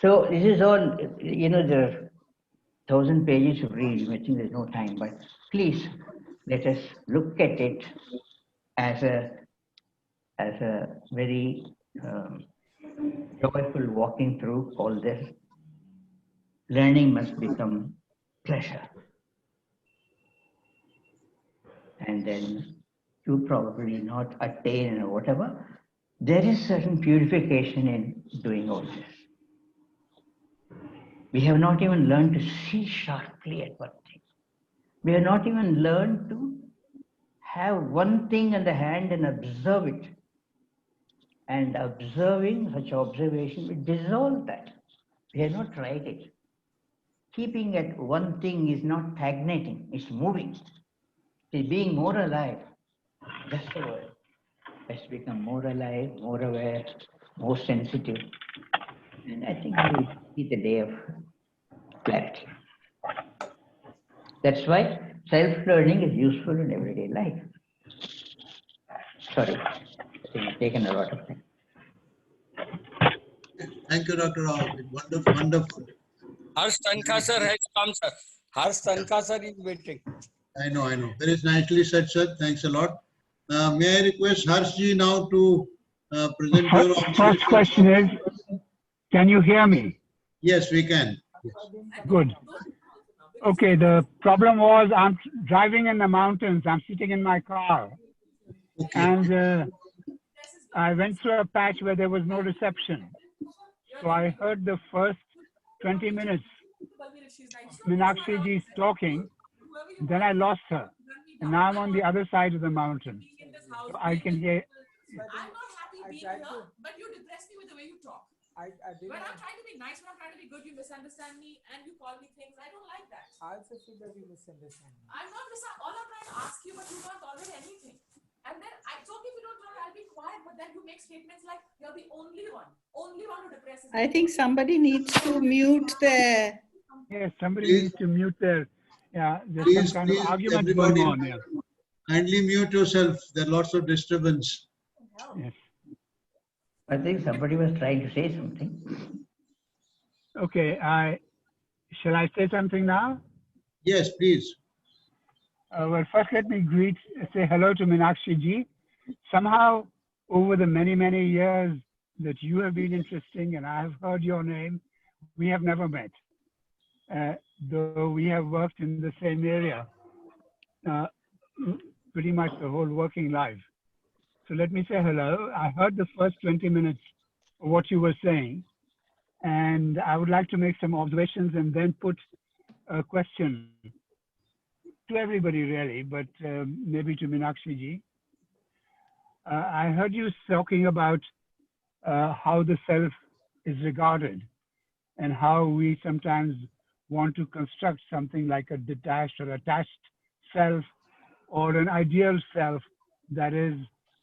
So this is all, there are 1,000 pages to read. You may think there's no time, but please let us look at it as a very joyful walking through all this. Learning must become pleasure. And then you probably not attain or whatever. There is certain purification in doing all this. We have not even learned to see sharply at one thing. We have not even learned to have one thing in the hand and observe it. And observing such observation will dissolve that. We have not tried it. Keeping at one thing is not stagnating, it's moving. It's being more alive. That's the word. Let's become more alive, more aware, more sensitive. And I think we will see the day of clarity. That's why self-learning is useful in everyday life. Sorry, I think I've taken a lot of time. Thank you, Dr. Rao. Wonderful, wonderful. Harsh Tankha sir has come, sir. Harsh Tankha sir is waiting. I know. Very nicely said, sir. Thanks a lot. May I request Harshji now to present your First observations? question is, can you hear me? Yes, we can. Yes. Good. Okay, the problem was I'm driving in the mountains. I'm sitting in my car. Okay. And I went through a patch where there was no reception. So I heard the first 20 minutes Meenakshi ji is talking. Then I lost her. And now I'm on the other side of the mountain. So I can hear. I'm not happy being here, but you depress me with the way you talk. When I'm trying to be nice, when I'm trying to be good, you misunderstand me and you call me things. I don't like that. I also feel that you misunderstand me. I'm not misunderstanding. All I'm trying to ask you, but you can't tolerate anything. And then it's okay if you don't tolerate, I'll be quiet, but then you make statements like you're the only one who depresses me. I think somebody needs to mute their. Yes, somebody Please. needs to mute their. Yeah, there's Please, some kind of argument everybody, going on. Yeah. kindly mute yourself. There are lots of disturbance. Yes. I think somebody was trying to say something. Okay, shall I say something now? Yes, please. Well, first let me say hello to Meenakshi ji. Somehow, over the many, many years that you have been interesting and I have heard your name, we have never met. Though we have worked in the same area pretty much the whole working life. So let me say hello. I heard the first 20 minutes of what you were saying, and I would like to make some observations and then put a question to everybody really, but maybe to Meenakshi ji. I heard you talking about how the self is regarded and how we sometimes want to construct something like a detached or attached self or an ideal self that is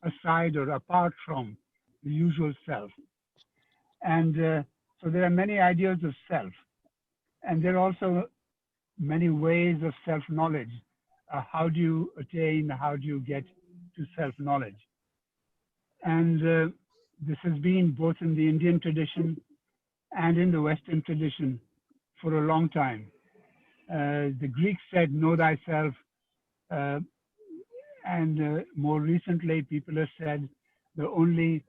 aside or apart from the usual self. And so there are many ideals of self. And there are also many ways of self-knowledge. How do you attain, how do you get to self-knowledge? And this has been both in the Indian tradition and in the Western tradition for a long time. The Greeks said, know thyself. And more recently, people have said the only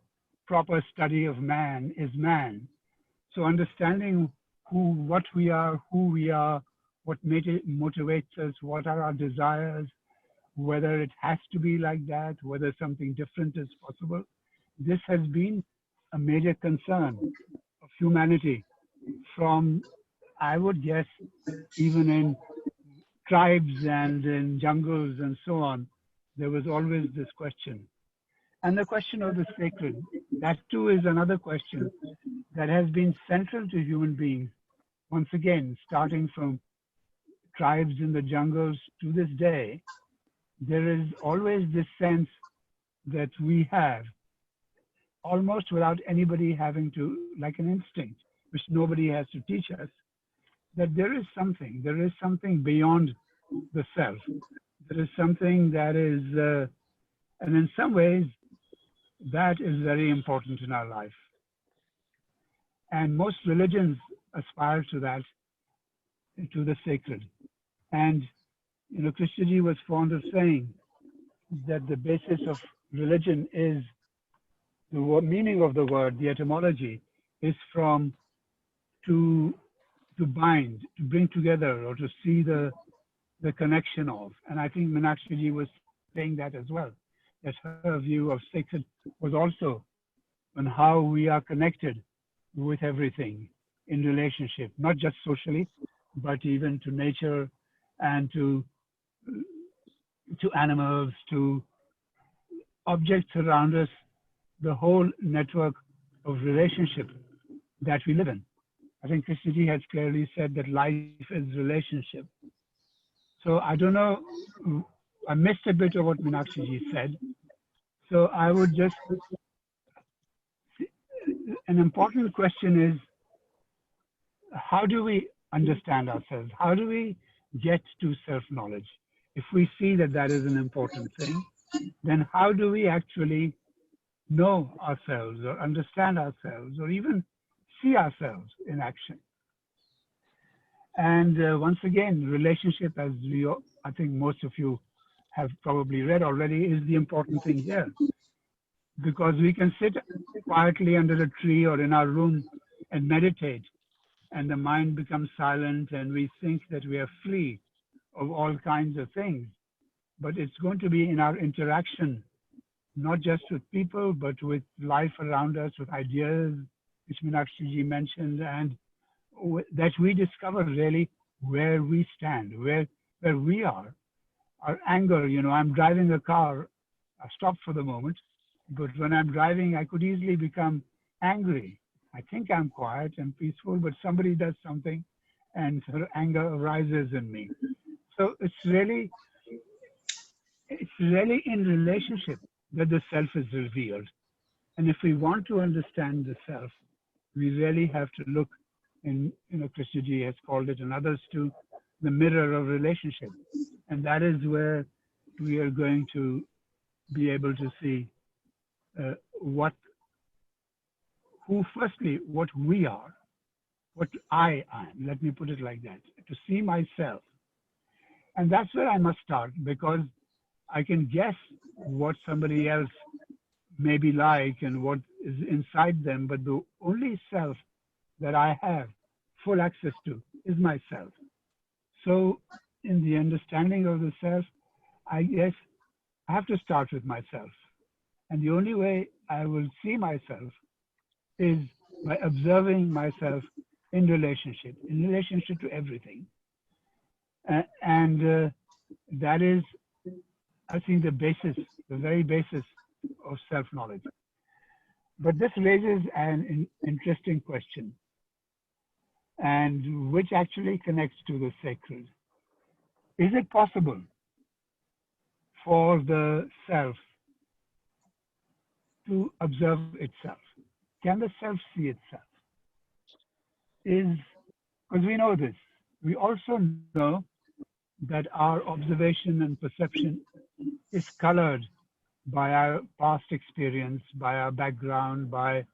proper study of man is man. So understanding what we are, who we are, what motivates us, what are our desires, whether it has to be like that, whether something different is possible. This has been a major concern of humanity from, I would guess, even in tribes and in jungles and so on, there was always this question. And the question of the sacred, that too is another question that has been central to human beings. Once again, starting from tribes in the jungles to this day, there is always this sense that we have, almost without anybody having to, like an instinct, which nobody has to teach us, that there is something beyond the self. There is something that is, and in some ways, that is very important in our life. And most religions aspire to that, to the sacred. And Krishnaji was fond of saying that the basis of religion is the meaning of the word, the etymology, is from to bind, to bring together, or to see the connection of. And I think Meenakshi ji was saying that as well, that her view of sacred was also on how we are connected with everything in relationship, not just socially, but even to nature and to animals, to objects around us, the whole network of relationship that we live in. I think Krishnaji has clearly said that life is relationship. So I don't know, I missed a bit of what Meenakshi ji said. So I would just, an important question is, how do we understand ourselves? How do we get to self-knowledge? If we see that that is an important thing, then how do we actually know ourselves or understand ourselves or even see ourselves in action? And once again, relationship, as I think most of you have probably read already, is the important thing here. Because we can sit quietly under a tree or in our room and meditate, and the mind becomes silent and we think that we are free of all kinds of things. But it's going to be in our interaction, not just with people, but with life around us, with ideas, which Meenakshi ji mentioned, and that we discover really where we stand, where we are. Our anger, I'm driving a car, I stopped for the moment, but when I'm driving, I could easily become angry. I think I'm quiet and peaceful, but somebody does something and sort of anger arises in me. So it's really in relationship that the self is revealed. And if we want to understand the self, we really have to look in, Krishnaji has called it and others too, the mirror of relationship. And that is where we are going to be able to see what we are, what I am, let me put it like that, to see myself. And that's where I must start, because I can guess what somebody else may be like and what is inside them, but the only self that I have full access to is myself. So in the understanding of the self, I guess I have to start with myself. And the only way I will see myself is by observing myself in relationship to everything. And that is, I think, the very basis of self-knowledge. But this raises an interesting question, and which actually connects to the sacred. Is it possible for the self to observe itself? Can the self see itself? Because we know this. We also know that our observation and perception is colored by our past experience, by our background, by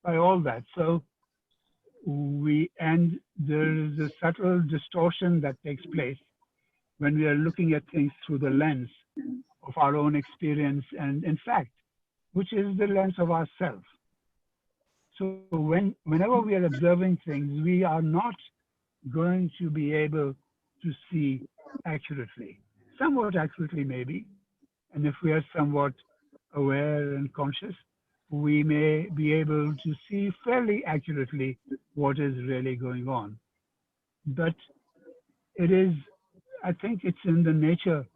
all that. So there is a subtle distortion that takes place when we are looking at things through the lens of our own experience, and in fact, which is the lens of ourself. So whenever we are observing things, we are not going to be able to see accurately. Somewhat accurately maybe, and if we are somewhat aware and conscious, we may be able to see fairly accurately what is really going on. But I think it's in the nature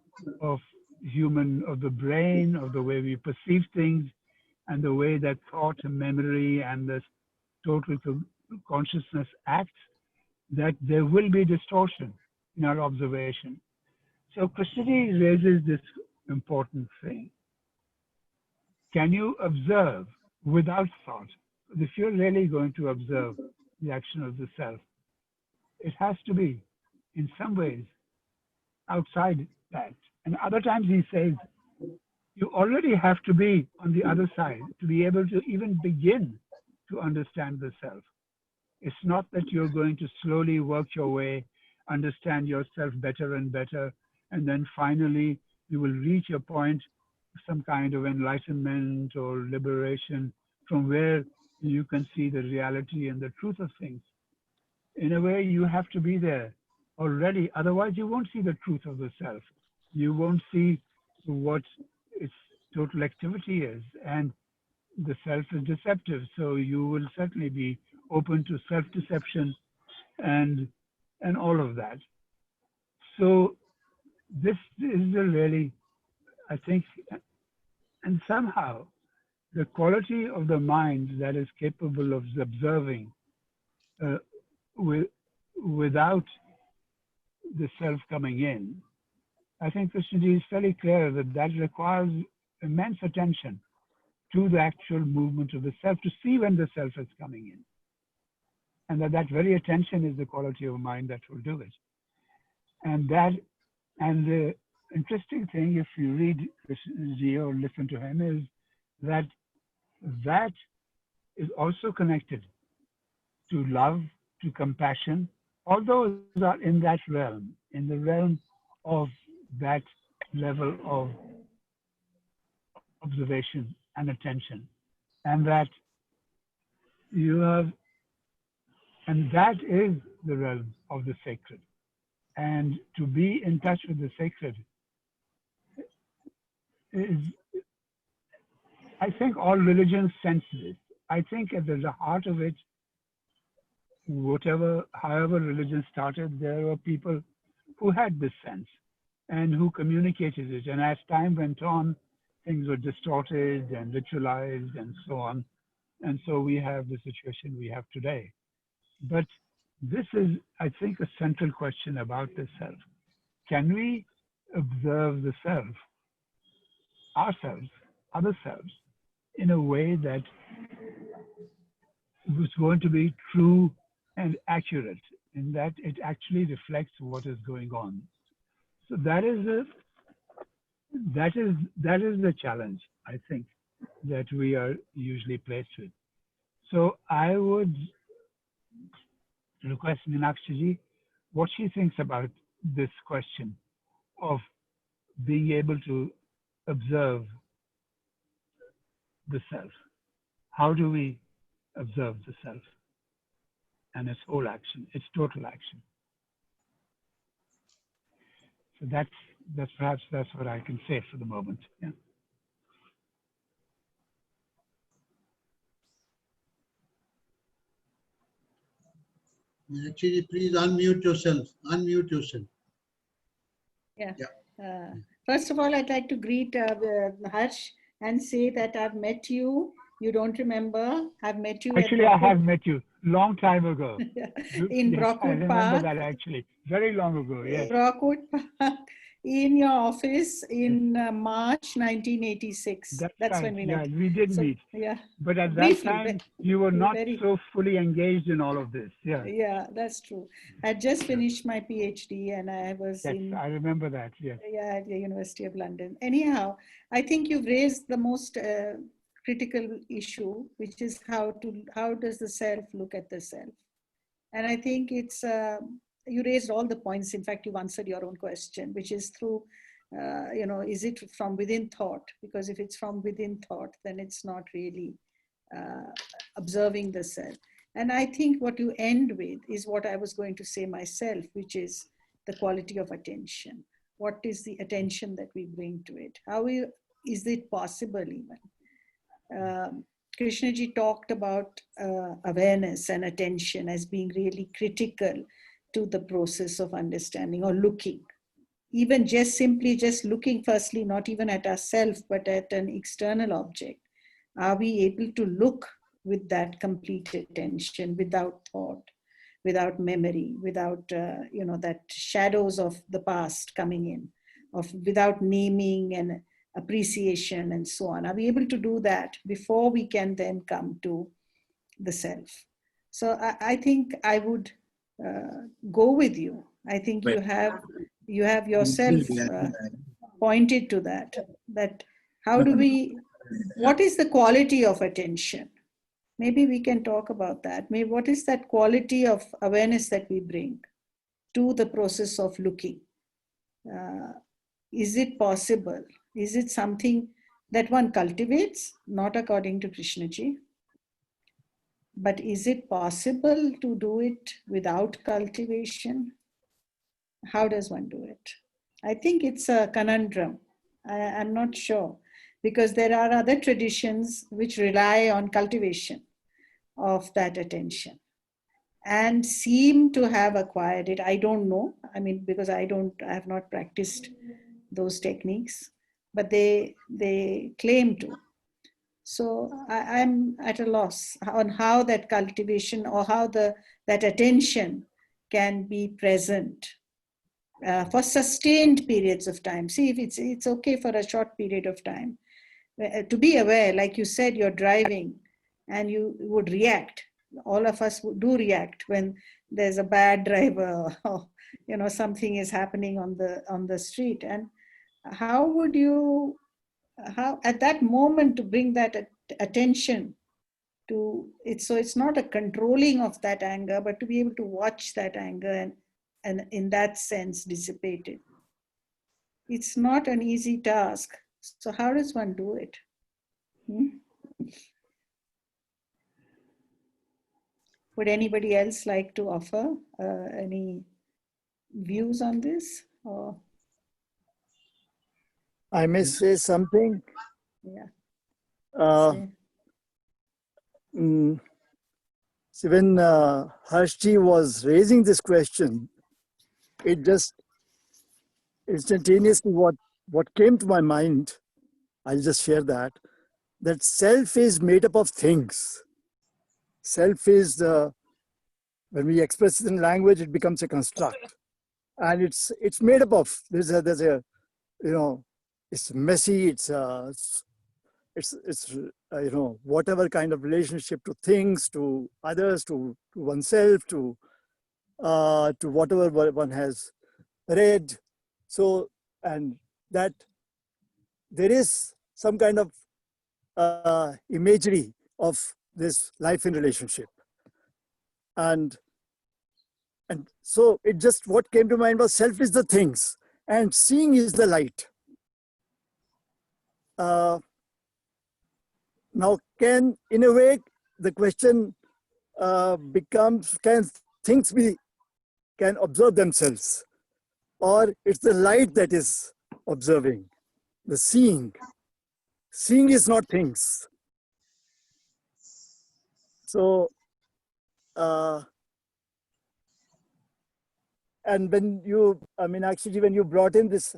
of the brain, of the way we perceive things, and the way that thought and memory and the total consciousness acts, that there will be distortion in our observation. So Krishnaji raises this important thing. Can you observe without thought? If you're really going to observe the action of the self, it has to be, in some ways, outside that. And other times he says, you already have to be on the other side to be able to even begin to understand the self. It's not that you're going to slowly work your way, understand yourself better and better, and then finally you will reach a point, some kind of enlightenment or liberation, from where you can see the reality and the truth of things. In a way, you have to be there already, otherwise you won't see the truth of the self. You won't see what its total activity is, and the self is deceptive, so you will certainly be open to self-deception and all of that. So this is a really, I think, and somehow the quality of the mind that is capable of observing without the self coming in, I think Krishnaji is fairly clear that that requires immense attention to the actual movement of the self, to see when the self is coming in. And that very attention is the quality of mind that will do it. And the interesting thing, if you read Krishnaji or listen to him, is that is also connected to love, to compassion. All those are in that realm, in the realm of that level of observation and attention. And that you have, and that is the realm of the sacred. And to be in touch with the sacred is, I think all religions sense this. I think at the heart of it, however religion started, there were people who had this sense and who communicated it. And as time went on, things were distorted and ritualized and so on. And so we have the situation we have today. But this is, I think, a central question about the self. Can we observe the self, ourselves, other selves, in a way that was going to be true and accurate, in that it actually reflects what is going on? So that is the challenge, I think, that we are usually placed with. So I would request Meenakshi what she thinks about this question of being able to observe the self. How do we observe the self and its whole action, its total action? So that's perhaps what I can say for the moment. Yeah. Actually, please unmute yourself. Unmute yourself. Yeah. Yeah. First of all, I'd like to greet Harsh and say that I've met you. You don't remember? I've met you. Actually, I have met you long time ago. In Yes, Brockwood I remember Park. that actually. Very long ago, yes. Brockwood Park, in your office in March 1986. That's right. when we Yeah, met. we did meet. Yeah. But at Briefly, that time, you were not very- so fully engaged in all of this. Yeah. Yeah, that's true. I just finished my PhD and I was Yes, I remember that. Yes. at the University of London. Anyhow, I think you've raised the most critical issue, which is how does the self look at the self? And I think it's, you raised all the points. In fact, you've answered your own question, which is through, is it from within thought? Because if it's from within thought, then it's not really observing the self. And I think what you end with is what I was going to say myself, which is the quality of attention. What is the attention that we bring to it? Is it possible even? Krishnaji talked about awareness and attention as being really critical to the process of understanding or looking. Even simply looking, firstly, not even at ourselves, but at an external object. Are we able to look with that complete attention, without thought, without memory, without, that shadows of the past coming in, without naming and appreciation and so on? Are we able to do that before we can then come to the self? So I think I would go with you. I think you have yourself pointed to that how do we, what is the quality of attention? Maybe we can talk about that. Maybe what is that quality of awareness that we bring to the process of looking? Is it possible? Is it something that one cultivates? Not according to Krishnaji. But is it possible to do it without cultivation? How does one do it? I think it's a conundrum. I'm not sure, because there are other traditions which rely on cultivation of that attention and seem to have acquired it. I don't know. I mean, because I have not practiced those techniques, but they claim to. So I'm at a loss on how that cultivation or how that attention can be present for sustained periods of time. See, if it's okay for a short period of time, to be aware, like you said, you're driving and you would react. All of us do react when there's a bad driver or something is happening on the street. And how would you, at that moment, to bring that attention to it, so it's not a controlling of that anger, but to be able to watch that anger and in that sense dissipate it. It's not an easy task. So how does one do it? Would anybody else like to offer any views on this? Or I may say something. yeah. So when Harshji was raising this question, it just instantaneously what came to my mind, I'll just share that self is made up of things. Self is when we express it in language, it becomes a construct, and it's made up of there's a it's messy, it's whatever kind of relationship to things, to others, to oneself, to whatever one has read. So, and that there is some kind of imagery of this life in relationship. And so it just, what came to mind was self is the things and seeing is the light. Now, in a way, the question becomes, can observe themselves? Or it's the light that is observing, the seeing. Seeing is not things. So, and when you, actually, when you brought in this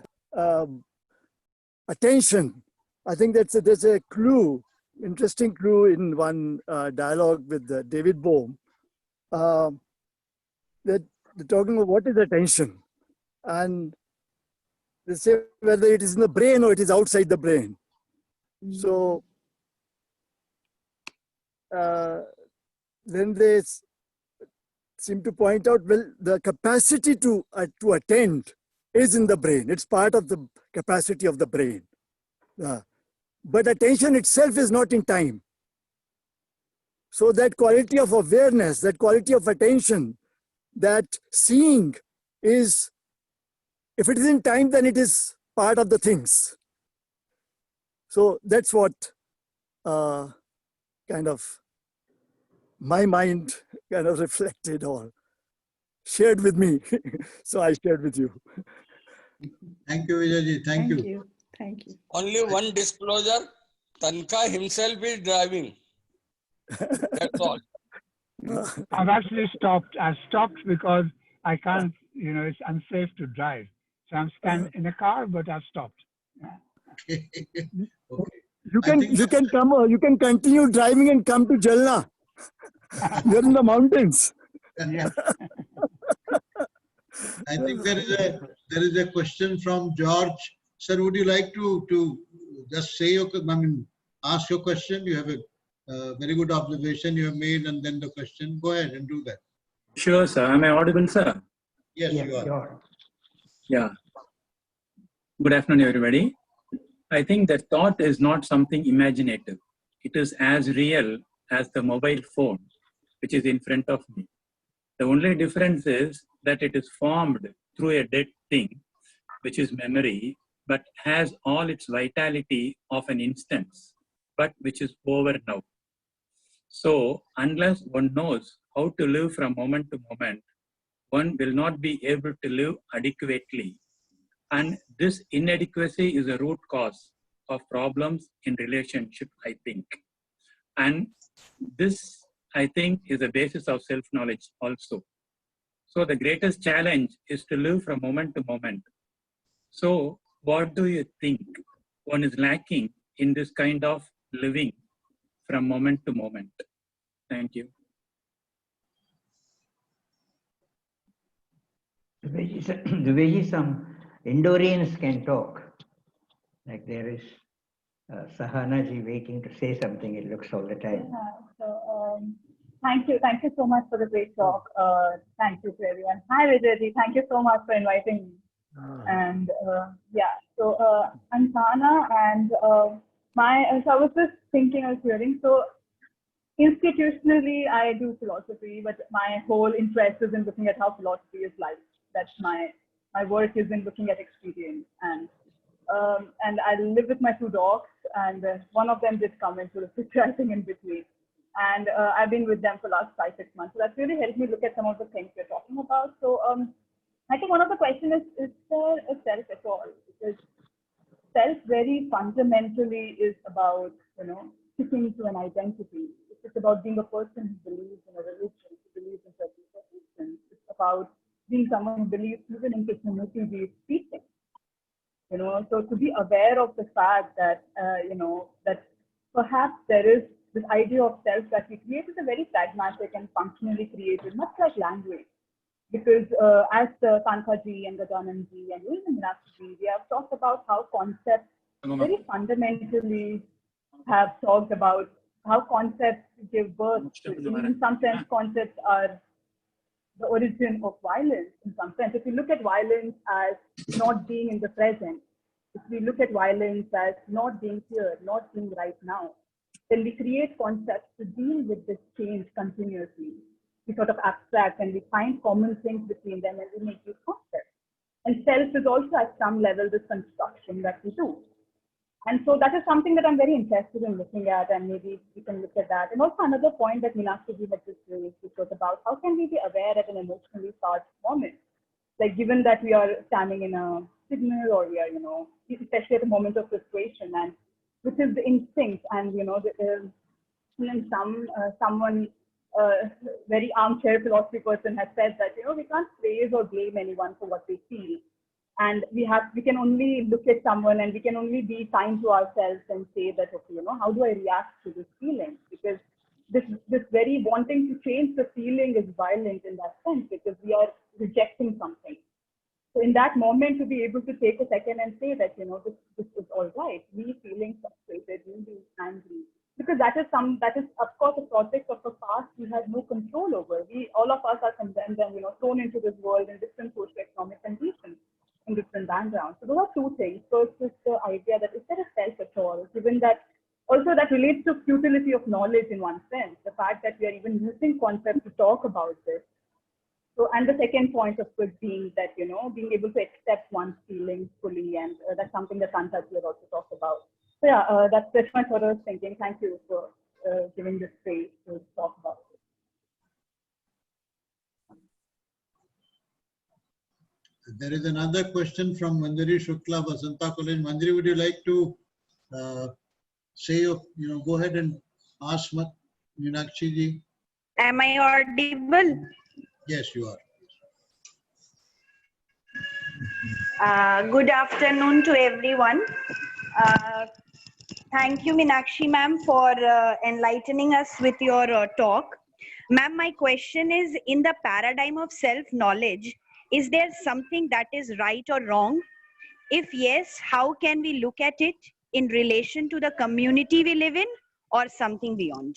attention, I think there's a clue, interesting clue in one dialogue with David Bohm, that they're talking about what is attention. And they say whether it is in the brain or it is outside the brain. So then they seem to point out, well, the capacity to attend is in the brain. It's part of the capacity of the brain. But attention itself is not in time. So that quality of awareness, that quality of attention, that seeing is, if it is in time, then it is part of the things. So that's what kind of my mind kind of reflected or shared with me. So I shared with you. Thank you, Vijayji. Thank you. Thank you. Only one disclosure, Tanka himself is driving. That's all. I've actually stopped. I've stopped because I can't, it's unsafe to drive. So I'm standing in a car, but I've stopped. Okay. You can continue driving and come to Jalna. You're in the mountains. Yeah. I think there is a question from George. Sir, would you like to just say ask your question? You have a very good observation you have made, and then the question. Go ahead and do that. Sure, sir. Am I audible, sir? Yes, you are. Yeah. Good afternoon, everybody. I think that thought is not something imaginative. It is as real as the mobile phone, which is in front of me. The only difference is that it is formed through a dead thing, which is memory, but has all its vitality of an instance, but which is over now. So unless one knows how to live from moment to moment, one will not be able to live adequately. And this inadequacy is a root cause of problems in relationship, I think. And this, I think, is the basis of self-knowledge also. So the greatest challenge is to live from moment to moment. So what do you think one is lacking in this kind of living from moment to moment? Thank you. The way some Indorians can talk, like there is Sahana ji waiting to say something, it looks all the time. Thank you so much for the great talk. Thank you to everyone. Hi Vijay, thank you so much for inviting me. And I'm Sahana, and so I was just thinking, I was hearing, so institutionally I do philosophy, but my whole interest is in looking at how philosophy is like. That's my work is in looking at experience, and I live with my two dogs, and one of them did come into the picture, I think, in between. And I've been with them for the last 5-6 months. So that's really helped me look at some of the things we're talking about. So I think one of the questions is there a self at all? Because self very fundamentally is about, sticking to an identity. It's about being a person who believes in a religion, who believes in certain traditions. It's about being someone who believes even in Krishnamurti speaking. So to be aware of the fact that, that perhaps there is this idea of self that we create is a very pragmatic and functionally created, much like language. Because as Kankaji and Gajananji and even Meenakshi, we have talked about how concepts very fundamentally have talked about how concepts give birth to, in some sense, concepts are the origin of violence in some sense. If you look at violence as not being in the present, if we look at violence as not being here, not being right now, then we create concepts to deal with this change continuously. We sort of abstract and we find common things between them and we make these concepts. And self is also at some level this construction that we do. And so that is something that I'm very interested in looking at, and maybe we can look at that. And also another point that Meenakshi had just raised, which was about how can we be aware at an emotionally charged moment? Like given that we are standing in a signal, or we are, especially at a moment of frustration, and which is the instinct, and someone very armchair philosophy person has said that we can't praise or blame anyone for what they feel, and we can only look at someone and we can only be kind to ourselves and say that, okay, how do I react to this feeling? Because this very wanting to change the feeling is violent in that sense, because we are rejecting something. So in that moment, to be able to take a second and say that, this is all right, me feeling frustrated, me being angry, because that is of course a project of the past we have no control over. All of us are condemned and thrown into this world in different socio-economic conditions, in different backgrounds. So those are two things. First is the idea that is there a self at all, given that also that relates to futility of knowledge in one sense, the fact that we are even using concepts to talk about this. So, and the second point, of course, being that, being able to accept one's feelings fully, and that's something that Kankaji has also talked about. So yeah, that's my sort of thinking. Thank you for giving this space to talk about it. There is another question from Mandiri Shukla, Basanta College. Mandiri, would you like to say, go ahead and ask Meenakshi ji? Am I audible? Yes, you are. Good afternoon to everyone. Thank you, Meenakshi ma'am, for enlightening us with your talk. Ma'am, my question is, in the paradigm of self-knowledge, is there something that is right or wrong? If yes, how can we look at it in relation to the community we live in, or something beyond?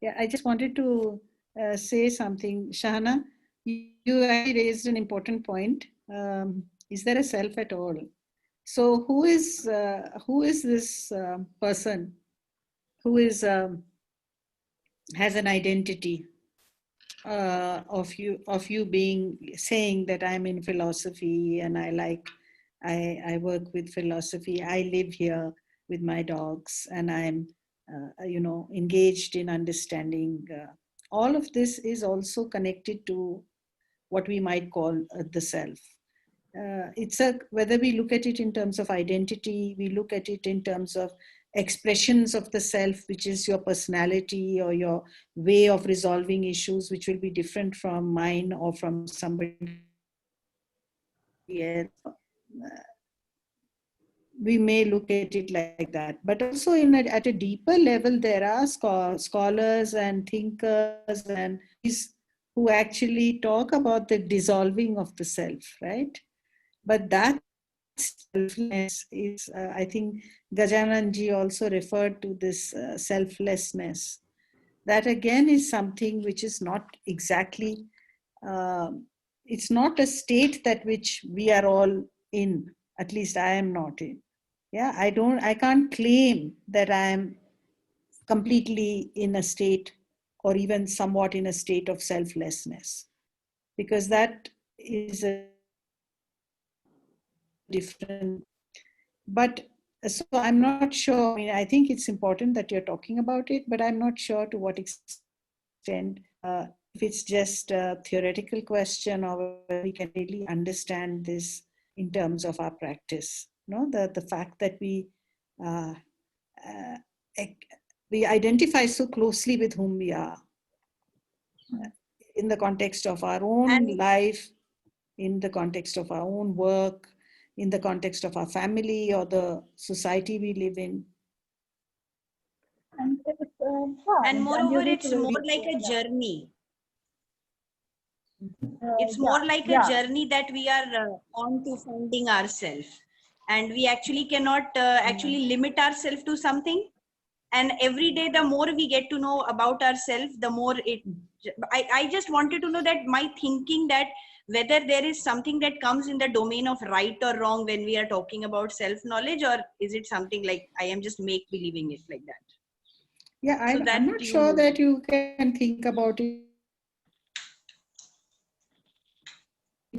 Yeah, I just wanted to say something. Shahana, you actually raised an important point. Is there a self at all? So who is this person who is has an identity of you being saying that I'm in philosophy and I work with philosophy. I live here with my dogs and I'm engaged in understanding. All of this is also connected to what we might call the self. Whether we look at it in terms of identity, we look at it in terms of expressions of the self, which is your personality or your way of resolving issues, which will be different from mine or from somebody else. We may look at it like that, but also at a deeper level, there are scholars and thinkers and who actually talk about the dissolving of the self, right? But that selflessness is, I think Gajananji also referred to this selflessness. That again is something which is not exactly, it's not a state that which we are all in, at least I am not in. Yeah, I can't claim that I am completely in a state or even somewhat in a state of selflessness, because that is a different, but so I'm not sure. I mean, I think it's important that you're talking about it, but I'm not sure to what extent, if it's just a theoretical question or whether we can really understand this in terms of our practice. No, the fact that we identify so closely with whom we are in the context of our own life, in the context of our own work, in the context of our family or the society we live in. And moreover, it's more like a journey. It's more like a journey that we are on to finding ourselves. And we actually cannot actually limit ourselves to something. And every day, the more we get to know about ourselves, the more I just wanted to know that my thinking that whether there is something that comes in the domain of right or wrong when we are talking about self-knowledge, or is it something like I am just make-believing it like that? Yeah, I'm not sure that you can think about it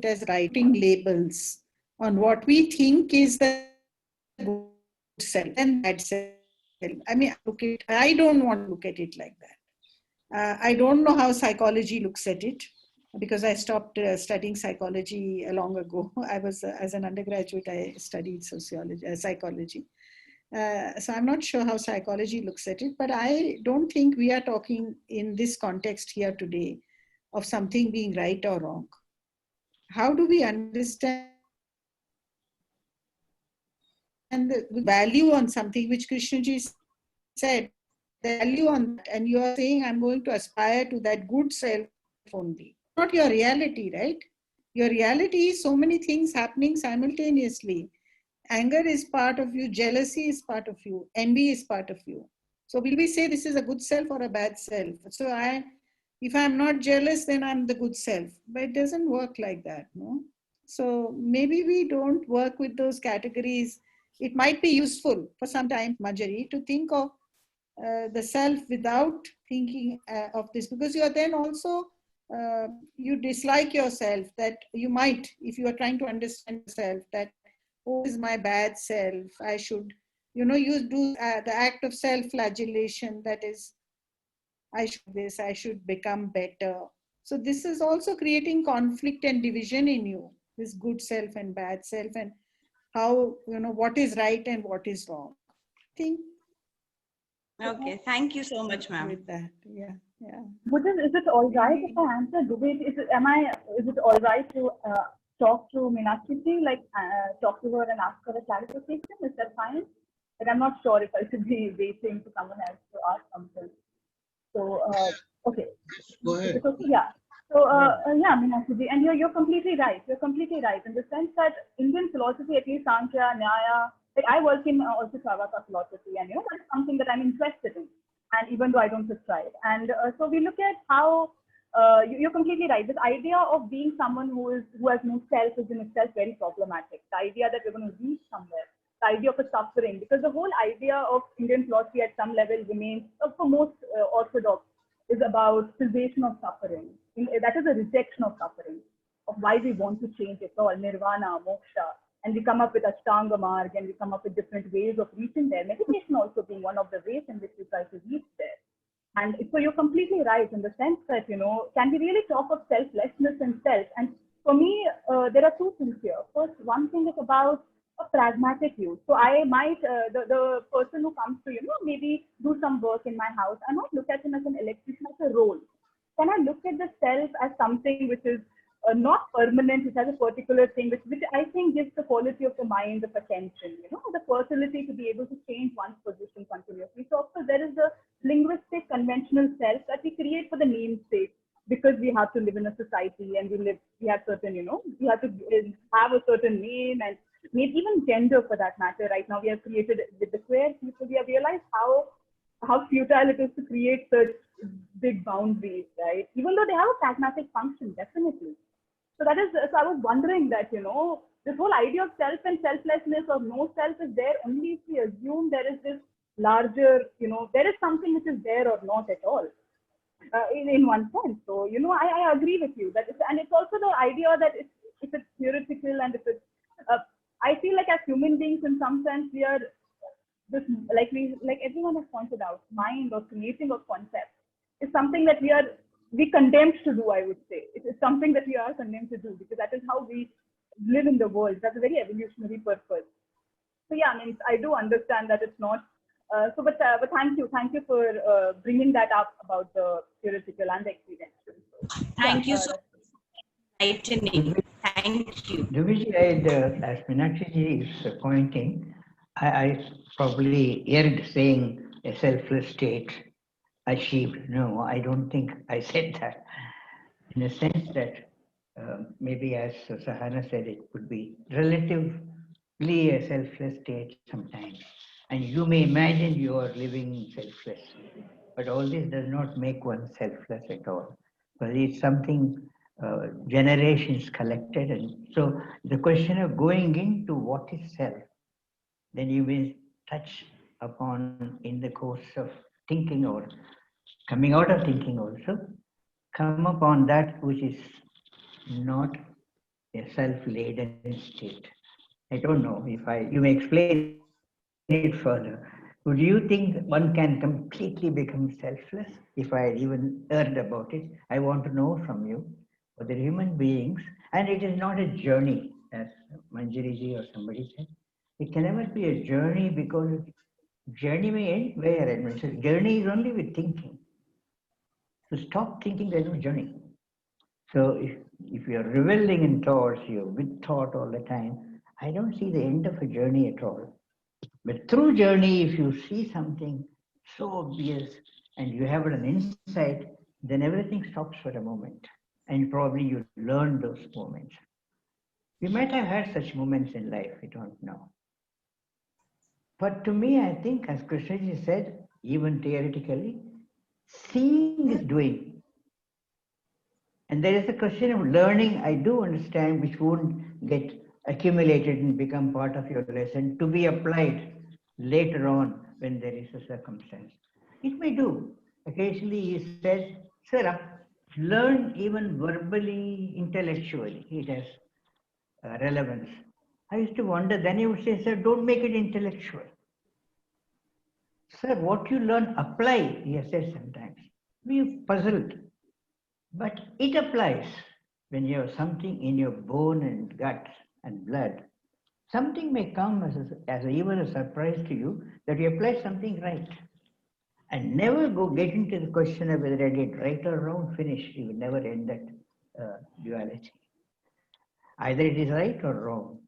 as writing labels on what we think is the good self and bad self. I mean, I don't want to look at it like that. I don't know how psychology looks at it, because I stopped studying psychology long ago. I was, as an undergraduate, I studied psychology. So I'm not sure how psychology looks at it, but I don't think we are talking in this context here today of something being right or wrong. How do we understand the value on something which Krishnaji said, the value on that, and you are saying I'm going to aspire to that good self only. Not your reality, right? Your reality is so many things happening simultaneously. Anger is part of you, jealousy is part of you, envy is part of you. So will we say this is a good self or a bad self? So if I'm not jealous, then I'm the good self. But it doesn't work like that, no? So maybe we don't work with those categories. It might be useful for some time, Marjorie, to think of the self without thinking of this, because you are then also, you dislike yourself, that you might, if you are trying to understand yourself, that, oh, is my bad self, I should, you do the act of self-flagellation, that is, I should become better. So this is also creating conflict and division in you, this good self and bad self, and how, what is right and what is wrong. I think. Okay, thank you so much, ma'am. With that, yeah. Is it all right if I answer? Is it all right to talk to Meenakshi, like talk to her and ask her a clarification? Is that fine? Like, I'm not sure if I should be waiting for someone else to ask something. So, okay. Go ahead. Yeah. So, yeah, Meenakshi, and you're completely right. You're completely right in the sense that Indian philosophy, at least Sankhya, Nyaya, like I work in also Charvaka philosophy, and that's something that I'm interested in. And even though I don't prescribe, and so we look at how you're completely right. This idea of being someone who has no self is in itself very problematic. The idea that we're going to reach somewhere, the idea of a suffering, because the whole idea of Indian philosophy at some level remains, for most orthodox, is about cessation of suffering. That is a rejection of suffering, of why we want to change it all, nirvana, moksha. And we come up with Ashtanga marg, and we come up with different ways of reaching there. Meditation also being one of the ways in which we try to reach there. And so you're completely right in the sense that, can we really talk of selflessness and self? And for me, there are two things here. First, one thing is about a pragmatic use. So I might, the person who comes to, maybe do some work in my house, I might look at him as an electrician, as a role. Can I look at the self as something which is not permanent, which has a particular thing, which I think gives the quality of the mind, of attention, the facility to be able to change one's position continuously. So of course, there is a linguistic conventional self that we create for the namesake, because we have to live in a society and we have certain, we have to have a certain name and maybe even gender for that matter. Right now, we have created with the queer people, we have realized how futile it is to create such big boundaries, right? Even though they have a pragmatic function, definitely. So I was wondering that, this whole idea of self and selflessness or no self is there only if we assume there is this larger, there is something which is there or not at all, in one sense. So, I agree with you that and it's also the idea that if it's theoretical and if it's, I feel like as human beings, in some sense, we are this, like everyone has pointed out, mind or creating of concepts is something that we condemned to do, I would say. It is something that we are condemned to do because that is how we live in the world. That's a very evolutionary purpose. So yeah, I mean, I do understand that it's not. But thank you for bringing that up about the theoretical and the experiential. Thank you so much for enlightening. Thank you. Dube, as Meenakshi is pointing, I probably erred saying a selfless state achieved. No, I don't think I said that. In a sense that maybe as Sahana said, it could be relatively a selfless state sometimes. And you may imagine you are living selfless, but all this does not make one selfless at all. But it's something generations collected. And so the question of going into what is self, then you will touch upon in the course of thinking or coming out of thinking also, come upon that which is not a self-laden state. I don't know if you may explain it further. Would you think one can completely become selfless? If I even heard about it, I want to know from you. For the human beings, and it is not a journey, as Manjari or somebody said. It can never be a journey because journey may end where? And so journey is only with thinking. So stop thinking, there's no journey. So if you're reveling in thoughts, you're with thought all the time, I don't see the end of a journey at all. But through journey, if you see something so obvious and you have an insight, then everything stops for a moment. And probably you learn those moments. You might have had such moments in life, I don't know. But to me, I think, as Krishnaji said, even theoretically, seeing is doing. And there is a question of learning, I do understand, which won't get accumulated and become part of your lesson to be applied later on when there is a circumstance. It may do. Occasionally he says, sir, learn even verbally, intellectually. It has relevance. I used to wonder, then he would say, sir, don't make it intellectual. Sir, what you learn, apply, he has said sometimes. We're puzzled. But it applies when you have something in your bone and gut and blood. Something may come as even a surprise to you that you apply something right. And never get into the question of whether I did right or wrong, finish. You will never end that duality. Either it is right or wrong.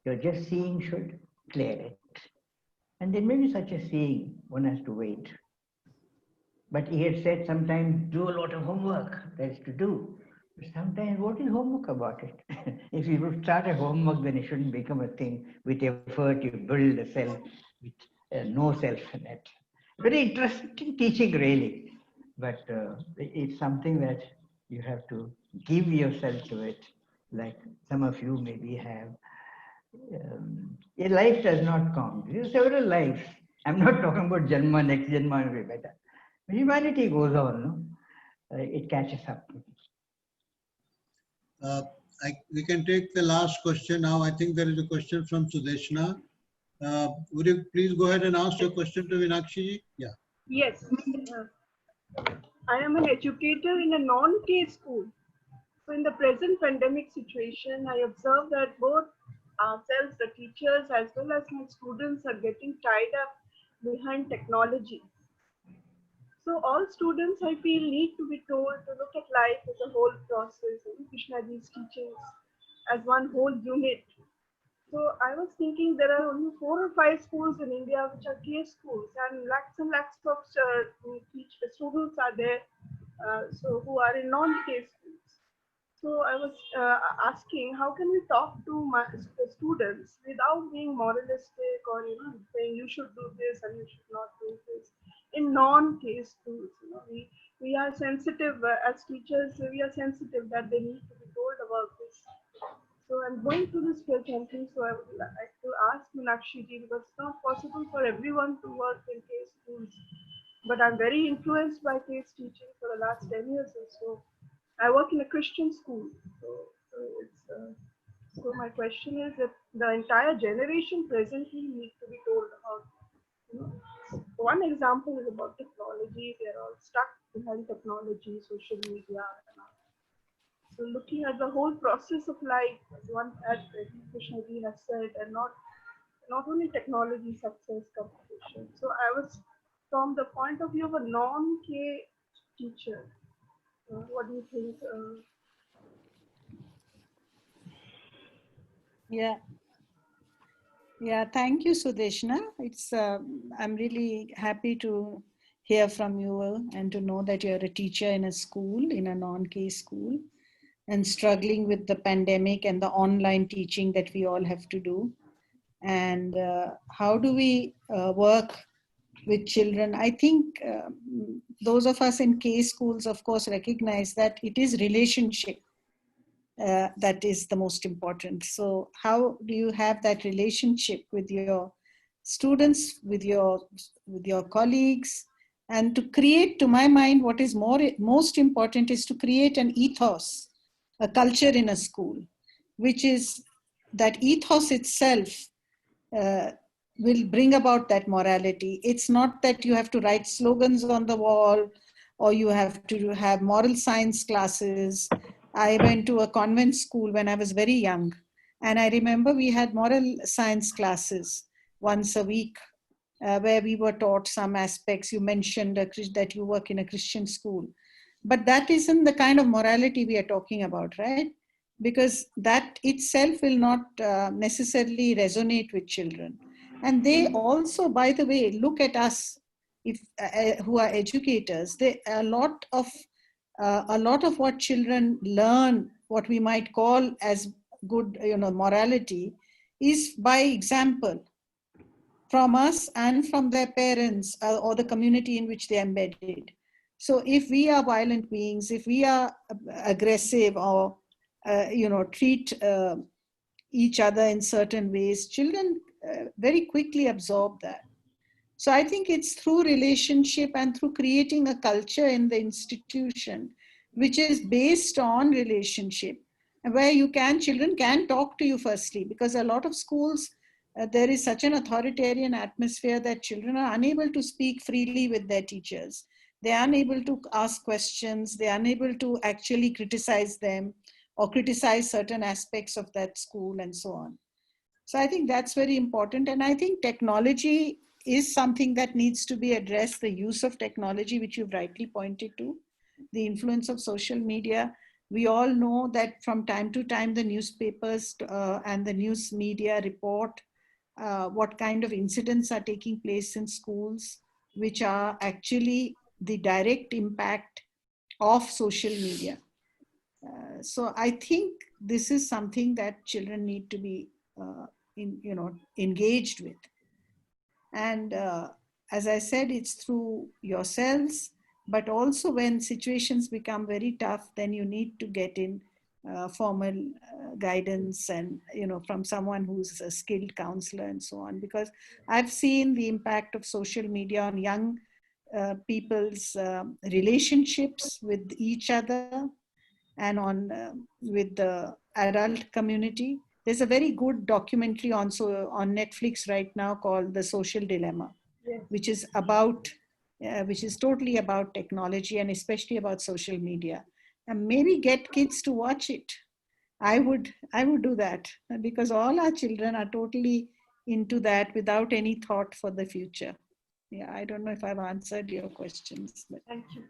You're just seeing should clear it. And there may be such a seeing, one has to wait. But he had said sometimes do a lot of homework, that's to do. But sometimes what is homework about it? If you would start a homework, then it shouldn't become a thing. With effort, you build a self with no self in it. Very interesting teaching, really. but it's something that you have to give yourself to it, like some of you maybe have. A life does not count. There are several lives. I'm not talking about Janma, next Janma, and better. Humanity goes on, no? It catches up. We can take the last question now. I think there is a question from Sudeshna. Would you please go ahead and ask your question to Meenakshi? Yeah. Yes. I am an educator in a non-K school. So in the present pandemic situation, I observe that both ourselves, the teachers, as well as my students are getting tied up behind technology. So all students, I feel, need to be told to look at life as a whole process, Krishnaji's teachings as one whole unit. So I was thinking there are only 4 or 5 schools in India which are K schools, and lakhs of students are there, so who are in non-K schools. So I was asking, how can we talk to my students without being moralistic or saying you should do this and you should not do this in non-K schools? We are sensitive as teachers. We are sensitive that they need to be told about this. So I'm going through this presently. So I would like to ask Meenakshi ji, because it's not possible for everyone to work in K schools. But I'm very influenced by case teaching for the last 10 years or so. I work in a Christian school. So my question is that the entire generation presently needs to be told about. One example is about technology. They're all stuck behind technology, social media. So looking at the whole process of life, as one as Krishnaji has said, and not only technology, success, competition. So I was from the point of view of a non-K teacher. What do you think? Yeah, thank you, Sudeshna. I'm really happy to hear from you and to know that you're a teacher in a school, in a non-K school, and struggling with the pandemic and the online teaching that we all have to do. And how do we work with children? I think those of us in K schools, of course, recognize that it is relationship that is the most important. So how do you have that relationship with your students, with your colleagues, and to create, to my mind, what is most important is to create an ethos, a culture in a school, which is that ethos itself will bring about that morality. It's not that you have to write slogans on the wall or you have to have moral science classes. I went to a convent school when I was very young, and I remember we had moral science classes once a week where we were taught some aspects. You mentioned that you work in a Christian school, but that isn't the kind of morality we are talking about, right? Because that itself will not necessarily resonate with children. And they also, by the way, look at us who are educators. A lot of what children learn, what we might call as good, morality, is by example from us and from their parents or the community in which they are embedded. So if we are violent beings, if we are aggressive or treat each other in certain ways, children very quickly absorb that. So I think it's through relationship and through creating a culture in the institution which is based on relationship, where children can talk to you firstly, because a lot of schools, there is such an authoritarian atmosphere that children are unable to speak freely with their teachers. They are unable to ask questions. They are unable to actually criticize them or criticize certain aspects of that school and so on. So I think that's very important. And I think technology is something that needs to be addressed, the use of technology, which you've rightly pointed to, the influence of social media. We all know that from time to time, the newspapers and the news media report what kind of incidents are taking place in schools, which are actually the direct impact of social media. So I think this is something that children need to be engaged with. And as I said, it's through yourselves, But also when situations become very tough, then you need to get in formal guidance and, from someone who's a skilled counselor and so on. Because I've seen the impact of social media on young people's relationships with each other and on with the adult community. There's a very good documentary also on Netflix right now called The Social Dilemma, Yes. which is totally about technology and especially about social media. And maybe get kids to watch it. I would do that, because all our children are totally into that without any thought for the future. Yeah, I don't know if I've answered your questions. But Thank you.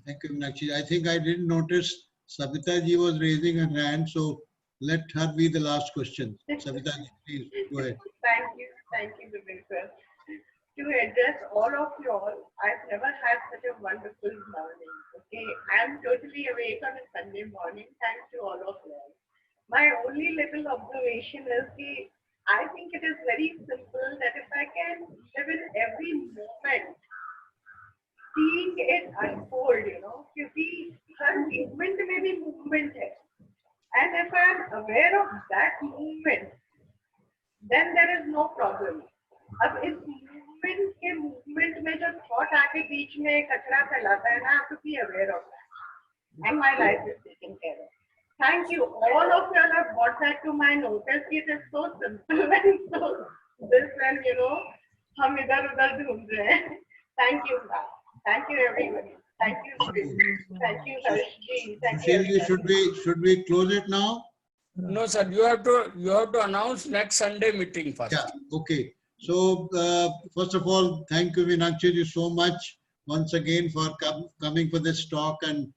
Thank you, Meenakshi. I think I didn't notice Savita ji was raising her hand, so let her be the last question. Savita ji, please go ahead. Thank you, Dube sir. To address all of you all, I've never had such a wonderful morning. Okay, I'm totally awake on a Sunday morning. Thanks to all of you all. My only little observation is that I think it is very simple that if I can live in every moment, seeing it unfold, क्योंकि हर movement में भी movement है. And if I am aware of that movement, then there is no problem. अब इस movement में जो thought आके बीच में कचरा फैलाता है ना, I have to be aware of that. And my life is taken care of. Thank you. All of you have brought that to my notice. It is so simple and so this when हम इधर उधर ढूंढ रहे हैं. Thank you, ma'am. Thank you, everybody. Thank you, Shri. Thank you, Harshji. Thank you. Sushil, should we close it now? No, sir. You have to announce next Sunday meeting first. Yeah. Okay. So first of all, thank you, Meenakshi ji, so much once again for coming for this talk and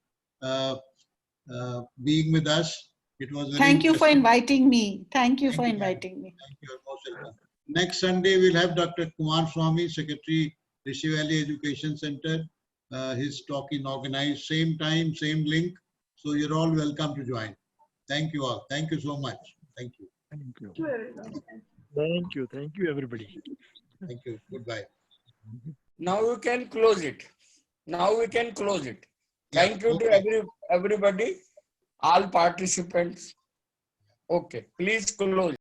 being with us. It was very thank you for interesting. inviting me. Thank you for inviting me. Thank you. You're most welcome. Next Sunday, we'll have Dr. Kumar Swami, Secretary, Rishi Valley Education Centre. His talk is organized, same time, same link. So you're all welcome to join. Thank you all. Thank you so much. Thank you. Thank you. Thank you. Thank you, everybody. Thank you. Goodbye. Now we can close it. Thank you okay. to everybody, all participants. Okay, please close.